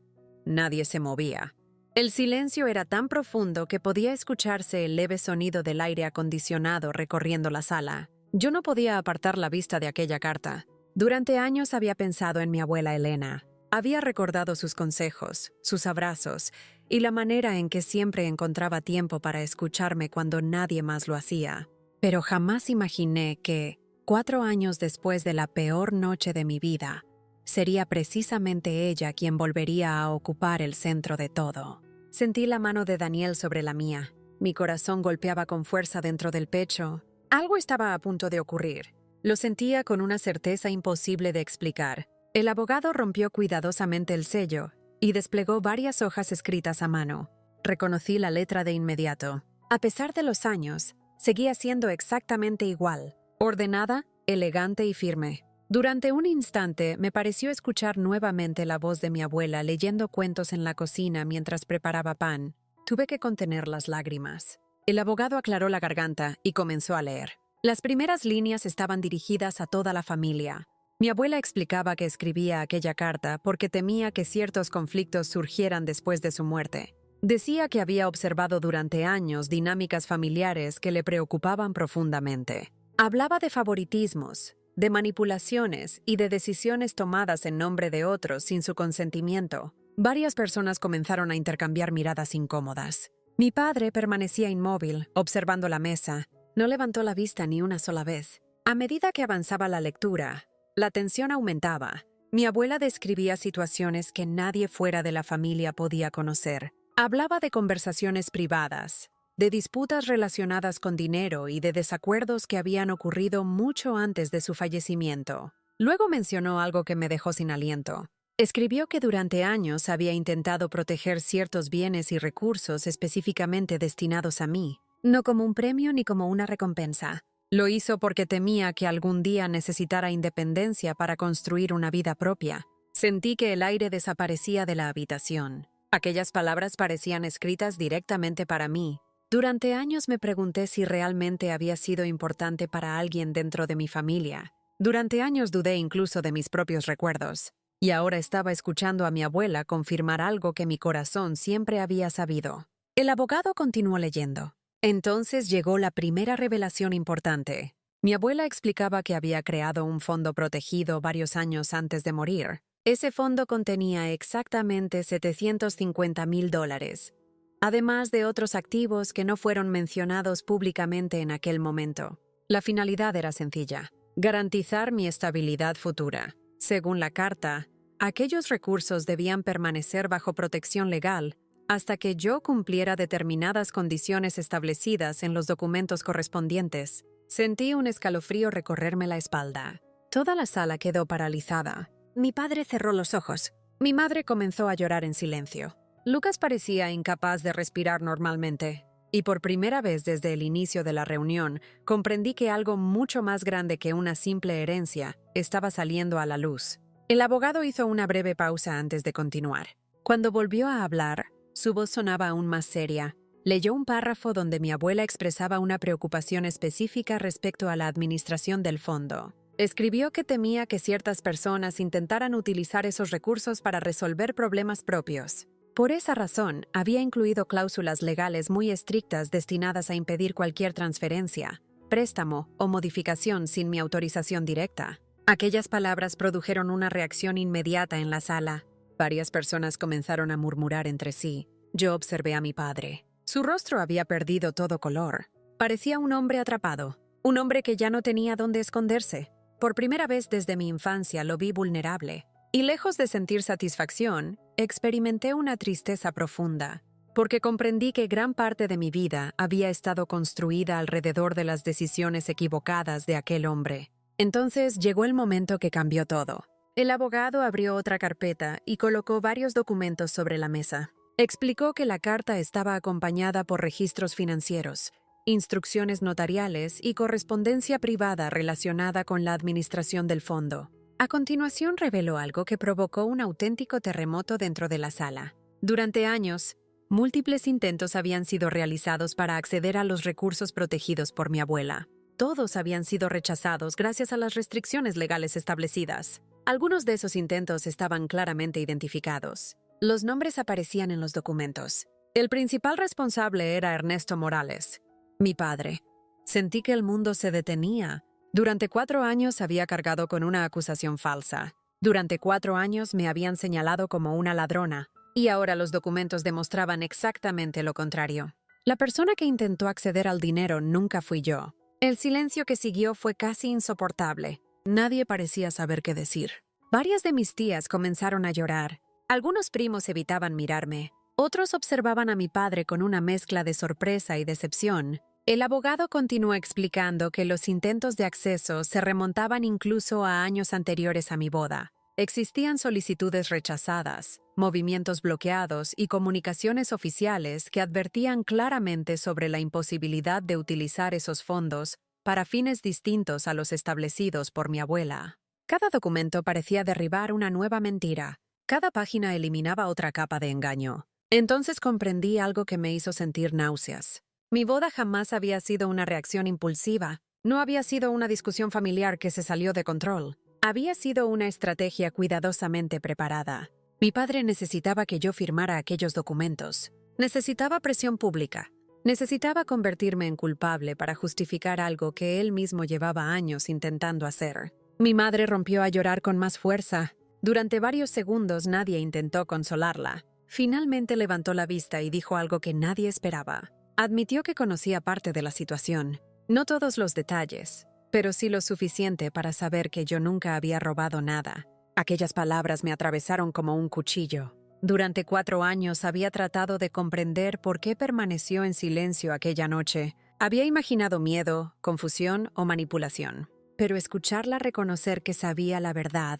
Nadie se movía. El silencio era tan profundo que podía escucharse el leve sonido del aire acondicionado recorriendo la sala. Yo no podía apartar la vista de aquella carta. Durante años había pensado en mi abuela Elena. Había recordado sus consejos, sus abrazos y la manera en que siempre encontraba tiempo para escucharme cuando nadie más lo hacía. Pero jamás imaginé que, 4 años después de la peor noche de mi vida, sería precisamente ella quien volvería a ocupar el centro de todo. Sentí la mano de Daniel sobre la mía. Mi corazón golpeaba con fuerza dentro del pecho. Algo estaba a punto de ocurrir. Lo sentía con una certeza imposible de explicar. El abogado rompió cuidadosamente el sello y desplegó varias hojas escritas a mano. Reconocí la letra de inmediato. A pesar de los años, seguía siendo exactamente igual, ordenada, elegante y firme. Durante un instante me pareció escuchar nuevamente la voz de mi abuela leyendo cuentos en la cocina mientras preparaba pan. Tuve que contener las lágrimas. El abogado aclaró la garganta y comenzó a leer. Las primeras líneas estaban dirigidas a toda la familia. Mi abuela explicaba que escribía aquella carta porque temía que ciertos conflictos surgieran después de su muerte. Decía que había observado durante años dinámicas familiares que le preocupaban profundamente. Hablaba de favoritismos, de manipulaciones y de decisiones tomadas en nombre de otros sin su consentimiento. Varias personas comenzaron a intercambiar miradas incómodas. Mi padre permanecía inmóvil, observando la mesa. No levantó la vista ni una sola vez. A medida que avanzaba la lectura, la tensión aumentaba. Mi abuela describía situaciones que nadie fuera de la familia podía conocer. Hablaba de conversaciones privadas, de disputas relacionadas con dinero y de desacuerdos que habían ocurrido mucho antes de su fallecimiento. Luego mencionó algo que me dejó sin aliento. Escribió que durante años había intentado proteger ciertos bienes y recursos específicamente destinados a mí, no como un premio ni como una recompensa. Lo hizo porque temía que algún día necesitara independencia para construir una vida propia. Sentí que el aire desaparecía de la habitación. Aquellas palabras parecían escritas directamente para mí. Durante años me pregunté si realmente había sido importante para alguien dentro de mi familia. Durante años dudé incluso de mis propios recuerdos. Y ahora estaba escuchando a mi abuela confirmar algo que mi corazón siempre había sabido. El abogado continuó leyendo. Entonces llegó la primera revelación importante. Mi abuela explicaba que había creado un fondo protegido varios años antes de morir. Ese fondo contenía exactamente $750,000, además de otros activos que no fueron mencionados públicamente en aquel momento. La finalidad era sencilla: garantizar mi estabilidad futura. Según la carta, aquellos recursos debían permanecer bajo protección legal hasta que yo cumpliera determinadas condiciones establecidas en los documentos correspondientes. Sentí un escalofrío recorrerme la espalda. Toda la sala quedó paralizada. Mi padre cerró los ojos. Mi madre comenzó a llorar en silencio. Lucas parecía incapaz de respirar normalmente. Y por primera vez desde el inicio de la reunión, comprendí que algo mucho más grande que una simple herencia estaba saliendo a la luz. El abogado hizo una breve pausa antes de continuar. Cuando volvió a hablar, su voz sonaba aún más seria. Leyó un párrafo donde mi abuela expresaba una preocupación específica respecto a la administración del fondo. Escribió que temía que ciertas personas intentaran utilizar esos recursos para resolver problemas propios. Por esa razón, había incluido cláusulas legales muy estrictas destinadas a impedir cualquier transferencia, préstamo o modificación sin mi autorización directa. Aquellas palabras produjeron una reacción inmediata en la sala. Varias personas comenzaron a murmurar entre sí. Yo observé a mi padre. Su rostro había perdido todo color. Parecía un hombre atrapado, un hombre que ya no tenía dónde esconderse. Por primera vez desde mi infancia lo vi vulnerable, y lejos de sentir satisfacción, experimenté una tristeza profunda, porque comprendí que gran parte de mi vida había estado construida alrededor de las decisiones equivocadas de aquel hombre. Entonces llegó el momento que cambió todo. El abogado abrió otra carpeta y colocó varios documentos sobre la mesa. Explicó que la carta estaba acompañada por registros financieros, instrucciones notariales y correspondencia privada relacionada con la administración del fondo. A continuación reveló algo que provocó un auténtico terremoto dentro de la sala. Durante años, múltiples intentos habían sido realizados para acceder a los recursos protegidos por mi abuela. Todos habían sido rechazados gracias a las restricciones legales establecidas. Algunos de esos intentos estaban claramente identificados. Los nombres aparecían en los documentos. El principal responsable era Ernesto Morales, mi padre. Sentí que el mundo se detenía. Durante 4 años había cargado con una acusación falsa. Durante 4 años me habían señalado como una ladrona, y ahora los documentos demostraban exactamente lo contrario. La persona que intentó acceder al dinero nunca fui yo. El silencio que siguió fue casi insoportable. Nadie parecía saber qué decir. Varias de mis tías comenzaron a llorar. Algunos primos evitaban mirarme. Otros observaban a mi padre con una mezcla de sorpresa y decepción. El abogado continuó explicando que los intentos de acceso se remontaban incluso a años anteriores a mi boda. Existían solicitudes rechazadas, movimientos bloqueados y comunicaciones oficiales que advertían claramente sobre la imposibilidad de utilizar esos fondos para fines distintos a los establecidos por mi abuela. Cada documento parecía derribar una nueva mentira. Cada página eliminaba otra capa de engaño. Entonces comprendí algo que me hizo sentir náuseas. Mi boda jamás había sido una reacción impulsiva. No había sido una discusión familiar que se salió de control. Había sido una estrategia cuidadosamente preparada. Mi padre necesitaba que yo firmara aquellos documentos. Necesitaba presión pública. Necesitaba convertirme en culpable para justificar algo que él mismo llevaba años intentando hacer. Mi madre rompió a llorar con más fuerza. Durante varios segundos nadie intentó consolarla. Finalmente levantó la vista y dijo algo que nadie esperaba. Admitió que conocía parte de la situación. No todos los detalles, pero sí lo suficiente para saber que yo nunca había robado nada. Aquellas palabras me atravesaron como un cuchillo. Durante 4 años había tratado de comprender por qué permaneció en silencio aquella noche. Había imaginado miedo, confusión o manipulación. Pero escucharla reconocer que sabía la verdad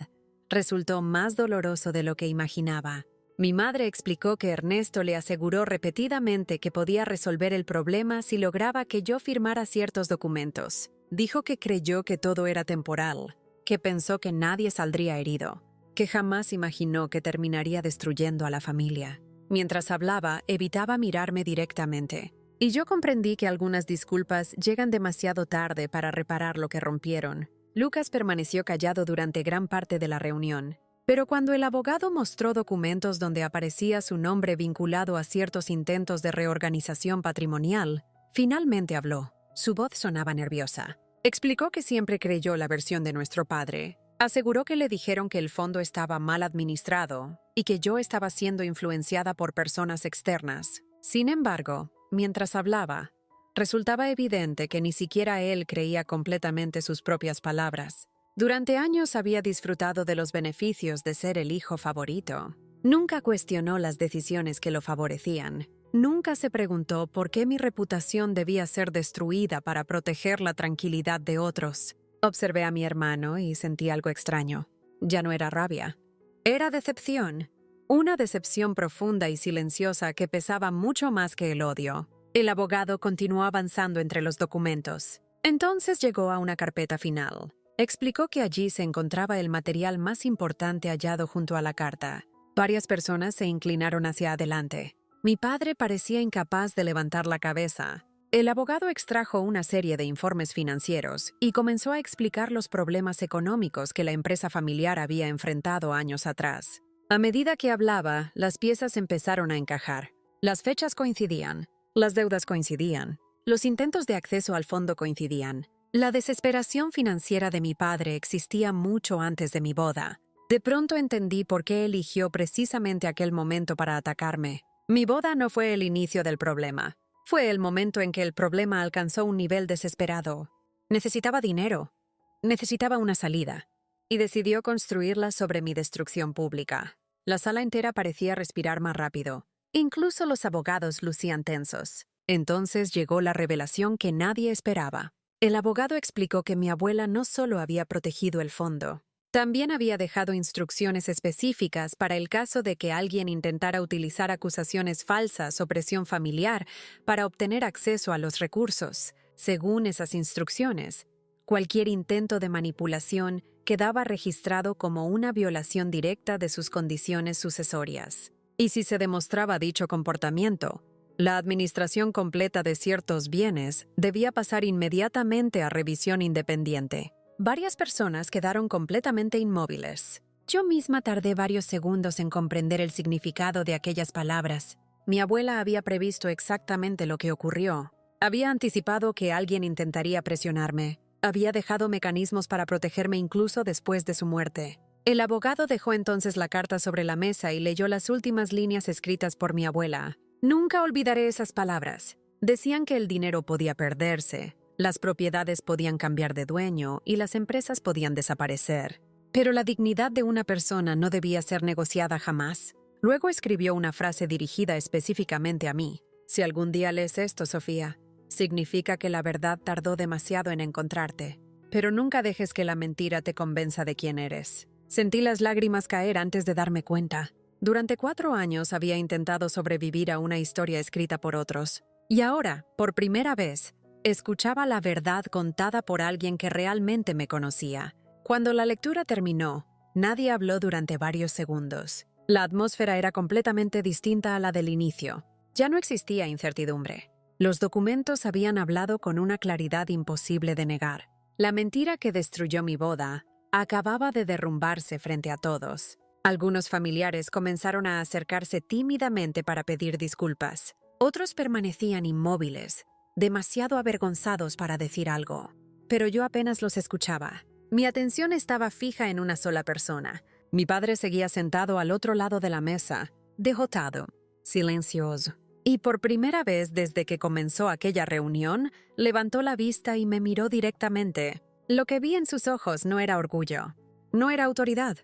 resultó más doloroso de lo que imaginaba. Mi madre explicó que Ernesto le aseguró repetidamente que podía resolver el problema si lograba que yo firmara ciertos documentos. Dijo que creyó que todo era temporal, que pensó que nadie saldría herido, que jamás imaginó que terminaría destruyendo a la familia. Mientras hablaba, evitaba mirarme directamente. Y yo comprendí que algunas disculpas llegan demasiado tarde para reparar lo que rompieron. Lucas permaneció callado durante gran parte de la reunión. Pero cuando el abogado mostró documentos donde aparecía su nombre vinculado a ciertos intentos de reorganización patrimonial, finalmente habló. Su voz sonaba nerviosa. Explicó que siempre creyó la versión de nuestro padre. Aseguró que le dijeron que el fondo estaba mal administrado y que yo estaba siendo influenciada por personas externas. Sin embargo, mientras hablaba, resultaba evidente que ni siquiera él creía completamente sus propias palabras. Durante años había disfrutado de los beneficios de ser el hijo favorito. Nunca cuestionó las decisiones que lo favorecían. Nunca se preguntó por qué mi reputación debía ser destruida para proteger la tranquilidad de otros. Observé a mi hermano y sentí algo extraño. Ya no era rabia. Era decepción. Una decepción profunda y silenciosa que pesaba mucho más que el odio. El abogado continuó avanzando entre los documentos. Entonces llegó a una carpeta final. Explicó que allí se encontraba el material más importante hallado junto a la carta. Varias personas se inclinaron hacia adelante. Mi padre parecía incapaz de levantar la cabeza. El abogado extrajo una serie de informes financieros y comenzó a explicar los problemas económicos que la empresa familiar había enfrentado años atrás. A medida que hablaba, las piezas empezaron a encajar. Las fechas coincidían, las deudas coincidían, los intentos de acceso al fondo coincidían. La desesperación financiera de mi padre existía mucho antes de mi boda. De pronto entendí por qué eligió precisamente aquel momento para atacarme. Mi boda no fue el inicio del problema. Fue el momento en que el problema alcanzó un nivel desesperado. Necesitaba dinero. Necesitaba una salida. Y decidió construirla sobre mi destrucción pública. La sala entera parecía respirar más rápido. Incluso los abogados lucían tensos. Entonces llegó la revelación que nadie esperaba. El abogado explicó que mi abuela no solo había protegido el fondo, también había dejado instrucciones específicas para el caso de que alguien intentara utilizar acusaciones falsas o presión familiar para obtener acceso a los recursos. Según esas instrucciones, cualquier intento de manipulación quedaba registrado como una violación directa de sus condiciones sucesorias. Y si se demostraba dicho comportamiento, la administración completa de ciertos bienes debía pasar inmediatamente a revisión independiente. Varias personas quedaron completamente inmóviles. Yo misma tardé varios segundos en comprender el significado de aquellas palabras. Mi abuela había previsto exactamente lo que ocurrió. Había anticipado que alguien intentaría presionarme. Había dejado mecanismos para protegerme incluso después de su muerte. El abogado dejó entonces la carta sobre la mesa y leyó las últimas líneas escritas por mi abuela. Nunca olvidaré esas palabras. Decían que el dinero podía perderse, las propiedades podían cambiar de dueño y las empresas podían desaparecer. Pero la dignidad de una persona no debía ser negociada jamás. Luego escribió una frase dirigida específicamente a mí. Si algún día lees esto, Sofía, significa que la verdad tardó demasiado en encontrarte. Pero nunca dejes que la mentira te convenza de quién eres. Sentí las lágrimas caer antes de darme cuenta. Durante 4 años había intentado sobrevivir a una historia escrita por otros. Y ahora, por primera vez, escuchaba la verdad contada por alguien que realmente me conocía. Cuando la lectura terminó, nadie habló durante varios segundos. La atmósfera era completamente distinta a la del inicio. Ya no existía incertidumbre. Los documentos habían hablado con una claridad imposible de negar. La mentira que destruyó mi boda acababa de derrumbarse frente a todos. Algunos familiares comenzaron a acercarse tímidamente para pedir disculpas. Otros permanecían inmóviles, demasiado avergonzados para decir algo. Pero yo apenas los escuchaba. Mi atención estaba fija en una sola persona. Mi padre seguía sentado al otro lado de la mesa, derrotado, silencioso. Y por primera vez desde que comenzó aquella reunión, levantó la vista y me miró directamente. Lo que vi en sus ojos no era orgullo, no era autoridad,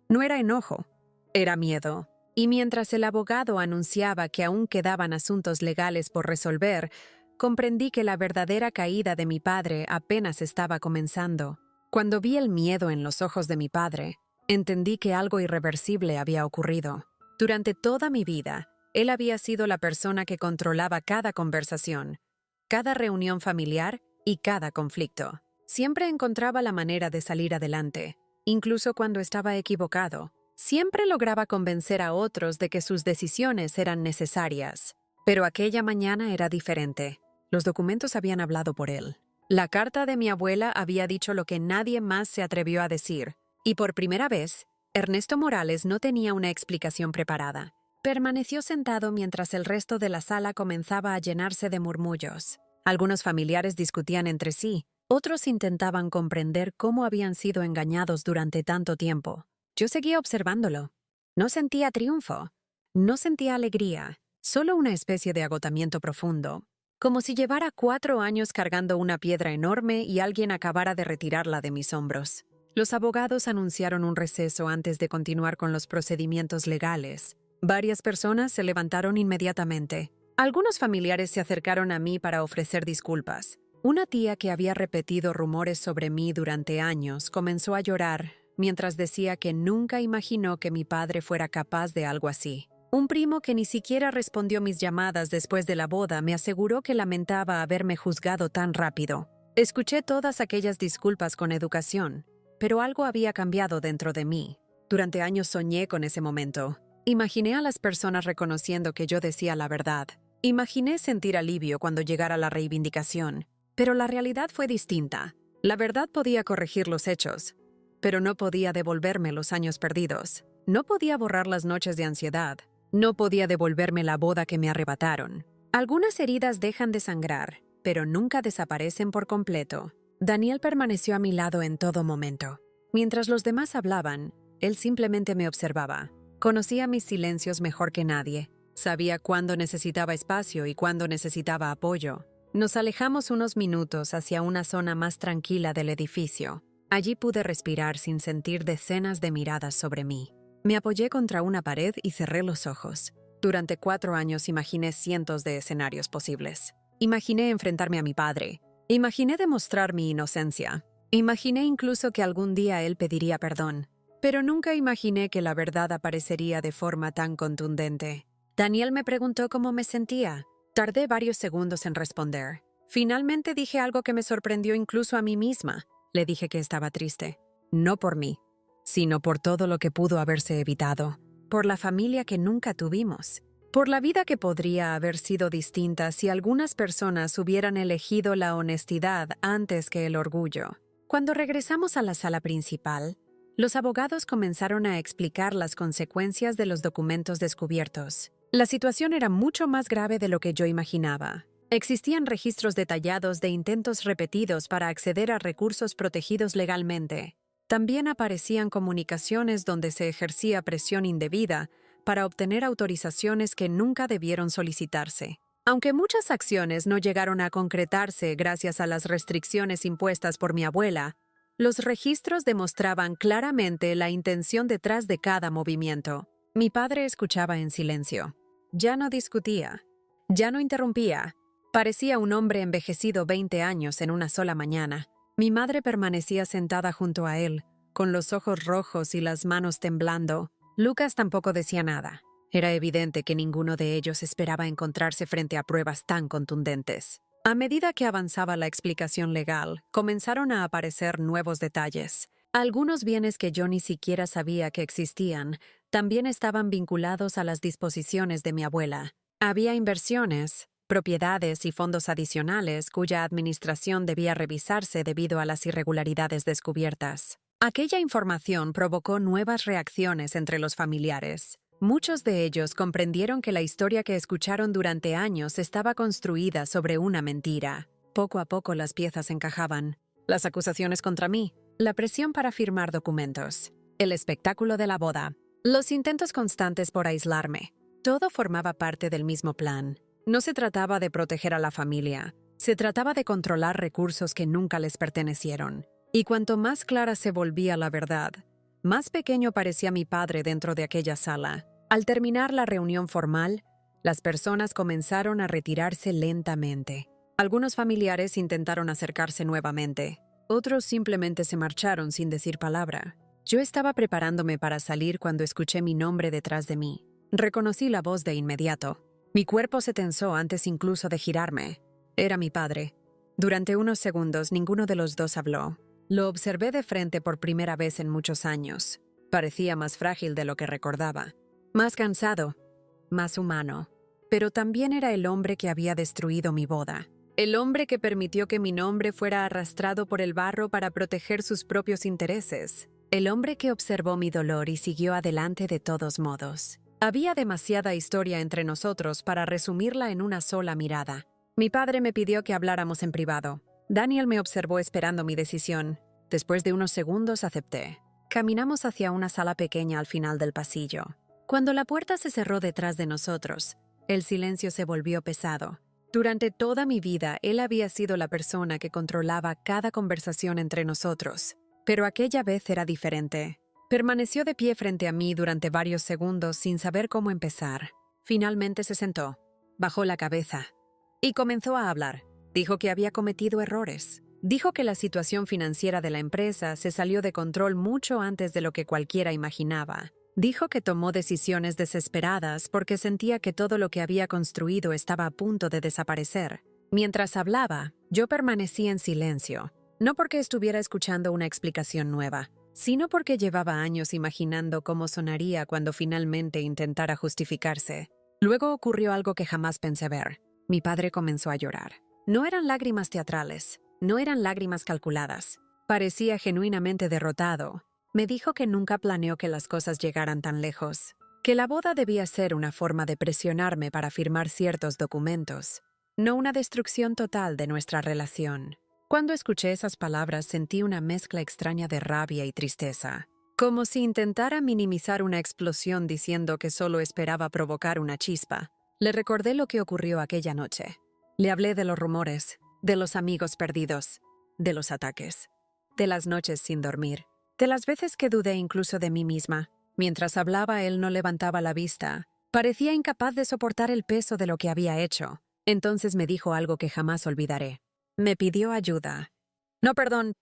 no era enojo, era miedo. Y mientras el abogado anunciaba que aún quedaban asuntos legales por resolver, comprendí que la verdadera caída de mi padre apenas estaba comenzando. Cuando vi el miedo en los ojos de mi padre, entendí que algo irreversible había ocurrido. Durante toda mi vida, él había sido la persona que controlaba cada conversación, cada reunión familiar y cada conflicto. Siempre encontraba la manera de salir adelante, incluso cuando estaba equivocado. Siempre lograba convencer a otros de que sus decisiones eran necesarias. Pero aquella mañana era diferente. Los documentos habían hablado por él. La carta de mi abuela había dicho lo que nadie más se atrevió a decir. Y por primera vez, Ernesto Morales no tenía una explicación preparada. Permaneció sentado mientras el resto de la sala comenzaba a llenarse de murmullos. Algunos familiares discutían entre sí. Otros intentaban comprender cómo habían sido engañados durante tanto tiempo. Yo seguía observándolo. No sentía triunfo. No sentía alegría. Solo una especie de agotamiento profundo. Como si llevara 4 años cargando una piedra enorme y alguien acabara de retirarla de mis hombros. Los abogados anunciaron un receso antes de continuar con los procedimientos legales. Varias personas se levantaron inmediatamente. Algunos familiares se acercaron a mí para ofrecer disculpas. Una tía que había repetido rumores sobre mí durante años comenzó a llorar mientras decía que nunca imaginó que mi padre fuera capaz de algo así. Un primo que ni siquiera respondió mis llamadas después de la boda me aseguró que lamentaba haberme juzgado tan rápido. Escuché todas aquellas disculpas con educación, pero algo había cambiado dentro de mí. Durante años soñé con ese momento. Imaginé a las personas reconociendo que yo decía la verdad. Imaginé sentir alivio cuando llegara la reivindicación. Pero la realidad fue distinta. La verdad podía corregir los hechos, pero no podía devolverme los años perdidos. No podía borrar las noches de ansiedad. No podía devolverme la boda que me arrebataron. Algunas heridas dejan de sangrar, pero nunca desaparecen por completo. Daniel permaneció a mi lado en todo momento. Mientras los demás hablaban, él simplemente me observaba. Conocía mis silencios mejor que nadie. Sabía cuándo necesitaba espacio y cuándo necesitaba apoyo. Nos alejamos unos minutos hacia una zona más tranquila del edificio. Allí pude respirar sin sentir decenas de miradas sobre mí. Me apoyé contra una pared y cerré los ojos. Durante 4 años imaginé cientos de escenarios posibles. Imaginé enfrentarme a mi padre. Imaginé demostrar mi inocencia. Imaginé incluso que algún día él pediría perdón. Pero nunca imaginé que la verdad aparecería de forma tan contundente. Daniel me preguntó cómo me sentía. Tardé varios segundos en responder. Finalmente dije algo que me sorprendió incluso a mí misma. Le dije que estaba triste. No por mí, sino por todo lo que pudo haberse evitado. Por la familia que nunca tuvimos. Por la vida que podría haber sido distinta si algunas personas hubieran elegido la honestidad antes que el orgullo. Cuando regresamos a la sala principal, los abogados comenzaron a explicar las consecuencias de los documentos descubiertos. La situación era mucho más grave de lo que yo imaginaba. Existían registros detallados de intentos repetidos para acceder a recursos protegidos legalmente. También aparecían comunicaciones donde se ejercía presión indebida para obtener autorizaciones que nunca debieron solicitarse. Aunque muchas acciones no llegaron a concretarse gracias a las restricciones impuestas por mi abuela, los registros demostraban claramente la intención detrás de cada movimiento. Mi padre escuchaba en silencio. Ya no discutía. Ya no interrumpía. Parecía un hombre envejecido 20 años en una sola mañana. Mi madre permanecía sentada junto a él, con los ojos rojos y las manos temblando. Lucas tampoco decía nada. Era evidente que ninguno de ellos esperaba encontrarse frente a pruebas tan contundentes. A medida que avanzaba la explicación legal, comenzaron a aparecer nuevos detalles. Algunos bienes que yo ni siquiera sabía que existían también estaban vinculados a las disposiciones de mi abuela. Había inversiones, propiedades y fondos adicionales cuya administración debía revisarse debido a las irregularidades descubiertas. Aquella información provocó nuevas reacciones entre los familiares. Muchos de ellos comprendieron que la historia que escucharon durante años estaba construida sobre una mentira. Poco a poco las piezas encajaban. Las acusaciones contra mí, la presión para firmar documentos, el espectáculo de la boda, los intentos constantes por aislarme. Todo formaba parte del mismo plan. No se trataba de proteger a la familia, se trataba de controlar recursos que nunca les pertenecieron. Y cuanto más clara se volvía la verdad, más pequeño parecía mi padre dentro de aquella sala. Al terminar la reunión formal, las personas comenzaron a retirarse lentamente. Algunos familiares intentaron acercarse nuevamente. Otros simplemente se marcharon sin decir palabra. Yo estaba preparándome para salir cuando escuché mi nombre detrás de mí. Reconocí la voz de inmediato. Mi cuerpo se tensó antes incluso de girarme. Era mi padre. Durante unos segundos ninguno de los dos habló. Lo observé de frente por primera vez en muchos años. Parecía más frágil de lo que recordaba. Más cansado. Más humano. Pero también era el hombre que había destruido mi boda. El hombre que permitió que mi nombre fuera arrastrado por el barro para proteger sus propios intereses. El hombre que observó mi dolor y siguió adelante de todos modos. Había demasiada historia entre nosotros para resumirla en una sola mirada. Mi padre me pidió que habláramos en privado. Daniel me observó esperando mi decisión. Después de unos segundos acepté. Caminamos hacia una sala pequeña al final del pasillo. Cuando la puerta se cerró detrás de nosotros, el silencio se volvió pesado. Durante toda mi vida, él había sido la persona que controlaba cada conversación entre nosotros. Pero aquella vez era diferente. Permaneció de pie frente a mí durante varios segundos sin saber cómo empezar. Finalmente se sentó, bajó la cabeza y comenzó a hablar. Dijo que había cometido errores. Dijo que la situación financiera de la empresa se salió de control mucho antes de lo que cualquiera imaginaba. Dijo que tomó decisiones desesperadas porque sentía que todo lo que había construido estaba a punto de desaparecer. Mientras hablaba, yo permanecí en silencio. No porque estuviera escuchando una explicación nueva, sino porque llevaba años imaginando cómo sonaría cuando finalmente intentara justificarse. Luego ocurrió algo que jamás pensé ver. Mi padre comenzó a llorar. No eran lágrimas teatrales, no eran lágrimas calculadas. Parecía genuinamente derrotado. Me dijo que nunca planeó que las cosas llegaran tan lejos, que la boda debía ser una forma de presionarme para firmar ciertos documentos, no una destrucción total de nuestra relación. Cuando escuché esas palabras sentí una mezcla extraña de rabia y tristeza, como si intentara minimizar una explosión diciendo que solo esperaba provocar una chispa. Le recordé lo que ocurrió aquella noche. Le hablé de los rumores, de los amigos perdidos, de los ataques, de las noches sin dormir, de las veces que dudé incluso de mí misma. Mientras hablaba, él no levantaba la vista. Parecía incapaz de soportar el peso de lo que había hecho. Entonces me dijo algo que jamás olvidaré. Me pidió ayuda. No perdón,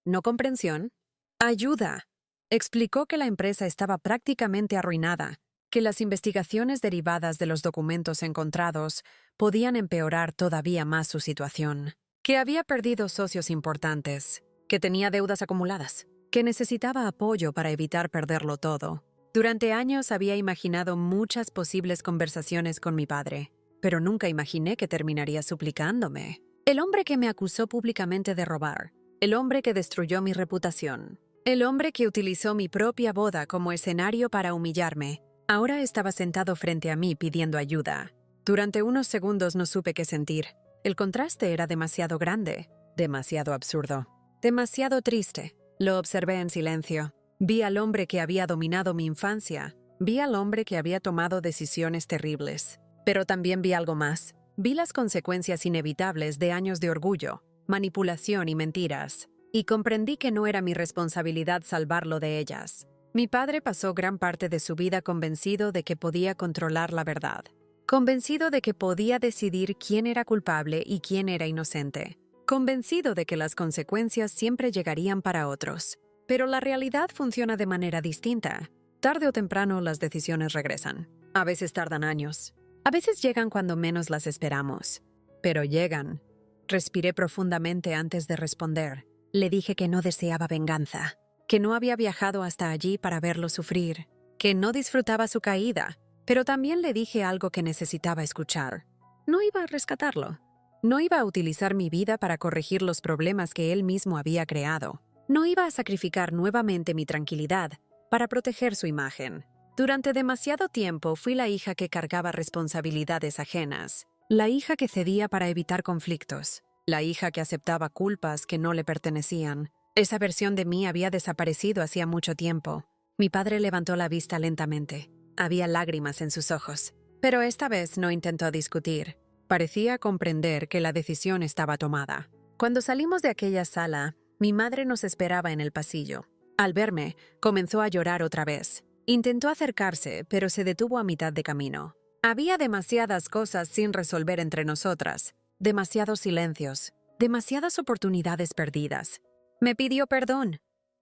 no comprensión. Ayuda. Explicó que la empresa estaba prácticamente arruinada, que las investigaciones derivadas de los documentos encontrados podían empeorar todavía más su situación, que había perdido socios importantes, que tenía deudas acumuladas, que necesitaba apoyo para evitar perderlo todo. Durante años había imaginado muchas posibles conversaciones con mi padre, pero nunca imaginé que terminaría suplicándome. El hombre que me acusó públicamente de robar, el hombre que destruyó mi reputación, el hombre que utilizó mi propia boda como escenario para humillarme, ahora estaba sentado frente a mí pidiendo ayuda. Durante unos segundos no supe qué sentir. El contraste era demasiado grande, demasiado absurdo, demasiado triste. Lo observé en silencio. Vi al hombre que había dominado mi infancia. Vi al hombre que había tomado decisiones terribles. Pero también vi algo más. Vi las consecuencias inevitables de años de orgullo, manipulación y mentiras. Y comprendí que no era mi responsabilidad salvarlo de ellas. Mi padre pasó gran parte de su vida convencido de que podía controlar la verdad, convencido de que podía decidir quién era culpable y quién era inocente, convencido de que las consecuencias siempre llegarían para otros. Pero la realidad funciona de manera distinta. Tarde o temprano las decisiones regresan. A veces tardan años. A veces llegan cuando menos las esperamos. Pero llegan. Respiré profundamente antes de responder. Le dije que no deseaba venganza, que no había viajado hasta allí para verlo sufrir, que no disfrutaba su caída, pero también le dije algo que necesitaba escuchar. No iba a rescatarlo. No iba a utilizar mi vida para corregir los problemas que él mismo había creado. No iba a sacrificar nuevamente mi tranquilidad para proteger su imagen. Durante demasiado tiempo fui la hija que cargaba responsabilidades ajenas, la hija que cedía para evitar conflictos, la hija que aceptaba culpas que no le pertenecían. Esa versión de mí había desaparecido hacía mucho tiempo. Mi padre levantó la vista lentamente. Había lágrimas en sus ojos, pero esta vez no intentó discutir. Parecía comprender que la decisión estaba tomada. Cuando salimos de aquella sala, mi madre nos esperaba en el pasillo. Al verme, comenzó a llorar otra vez. Intentó acercarse, pero se detuvo a mitad de camino. Había demasiadas cosas sin resolver entre nosotras, demasiados silencios, demasiadas oportunidades perdidas. Me pidió perdón.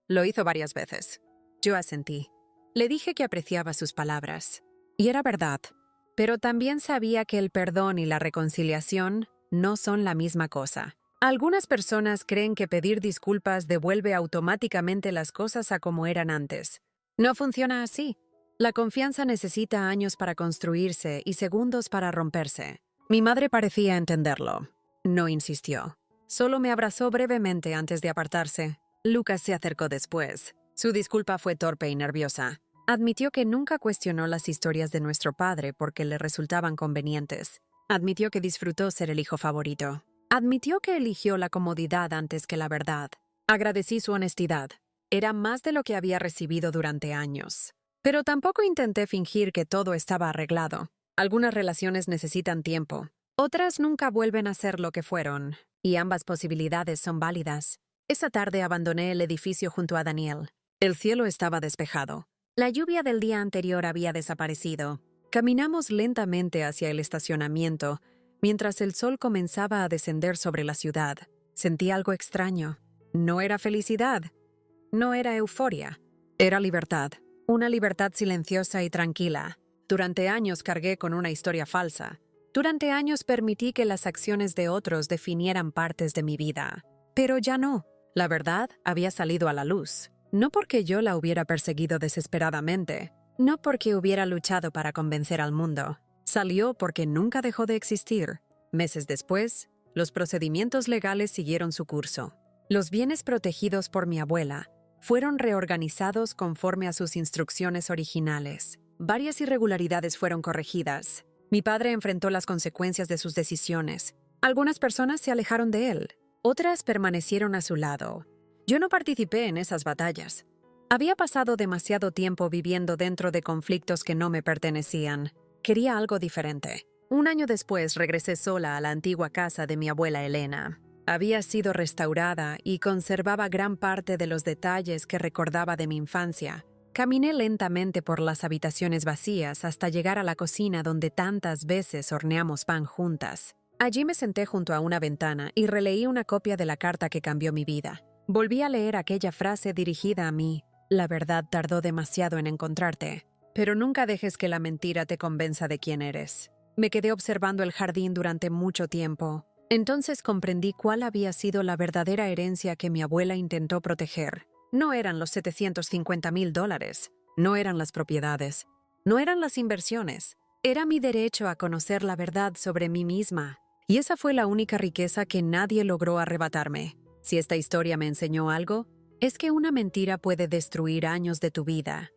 Lo hizo varias veces. Yo asentí. Le dije que apreciaba sus palabras. Y era verdad. Pero también sabía que el perdón y la reconciliación no son la misma cosa. Algunas personas creen que pedir disculpas devuelve automáticamente las cosas a como eran antes. No funciona así. La confianza necesita años para construirse y segundos para romperse. Mi madre parecía entenderlo. No insistió. Solo me abrazó brevemente antes de apartarse. Lucas se acercó después. Su disculpa fue torpe y nerviosa. Admitió que nunca cuestionó las historias de nuestro padre porque le resultaban convenientes. Admitió que disfrutó ser el hijo favorito. Admitió que eligió la comodidad antes que la verdad. Agradecí su honestidad. Era más de lo que había recibido durante años. Pero tampoco intenté fingir que todo estaba arreglado. Algunas relaciones necesitan tiempo. Otras nunca vuelven a ser lo que fueron. Y ambas posibilidades son válidas. Esa tarde abandoné el edificio junto a Daniel. El cielo estaba despejado. La lluvia del día anterior había desaparecido. Caminamos lentamente hacia el estacionamiento, mientras el sol comenzaba a descender sobre la ciudad. Sentí algo extraño. No era felicidad. No era euforia. Era libertad. Una libertad silenciosa y tranquila. Durante años cargué con una historia falsa. Durante años permití que las acciones de otros definieran partes de mi vida. Pero ya no. La verdad había salido a la luz. No porque yo la hubiera perseguido desesperadamente. No porque hubiera luchado para convencer al mundo. Salió porque nunca dejó de existir. Meses después, los procedimientos legales siguieron su curso. Los bienes protegidos por mi abuela fueron reorganizados conforme a sus instrucciones originales. Varias irregularidades fueron corregidas. Mi padre enfrentó las consecuencias de sus decisiones. Algunas personas se alejaron de él. Otras permanecieron a su lado. Yo no participé en esas batallas. Había pasado demasiado tiempo viviendo dentro de conflictos que no me pertenecían. Quería algo diferente. Un año después regresé sola a la antigua casa de mi abuela Elena. Había sido restaurada y conservaba gran parte de los detalles que recordaba de mi infancia. Caminé lentamente por las habitaciones vacías hasta llegar a la cocina donde tantas veces horneamos pan juntas. Allí me senté junto a una ventana y releí una copia de la carta que cambió mi vida. Volví a leer aquella frase dirigida a mí. La verdad tardó demasiado en encontrarte, pero nunca dejes que la mentira te convenza de quién eres. Me quedé observando el jardín durante mucho tiempo. Entonces comprendí cuál había sido la verdadera herencia que mi abuela intentó proteger. No eran los $750,000, no eran las propiedades, no eran las inversiones. Era mi derecho a conocer la verdad sobre mí misma. Y esa fue la única riqueza que nadie logró arrebatarme. Si esta historia me enseñó algo, es que una mentira puede destruir años de tu vida.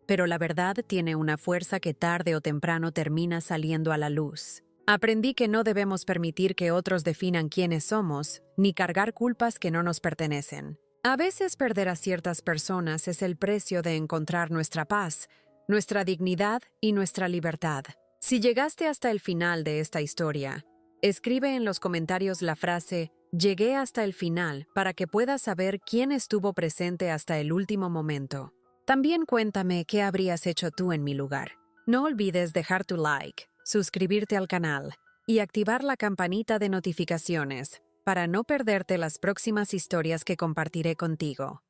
Pero la verdad tiene una fuerza que tarde o temprano termina saliendo a la luz. Aprendí que no debemos permitir que otros definan quiénes somos, ni cargar culpas que no nos pertenecen. A veces perder a ciertas personas es el precio de encontrar nuestra paz, nuestra dignidad y nuestra libertad. Si llegaste hasta el final de esta historia, escribe en los comentarios la frase «Llegué hasta el final» para que puedas saber quién estuvo presente hasta el último momento. También cuéntame qué habrías hecho tú en mi lugar. No olvides dejar tu like, suscribirte al canal y activar la campanita de notificaciones para no perderte las próximas historias que compartiré contigo.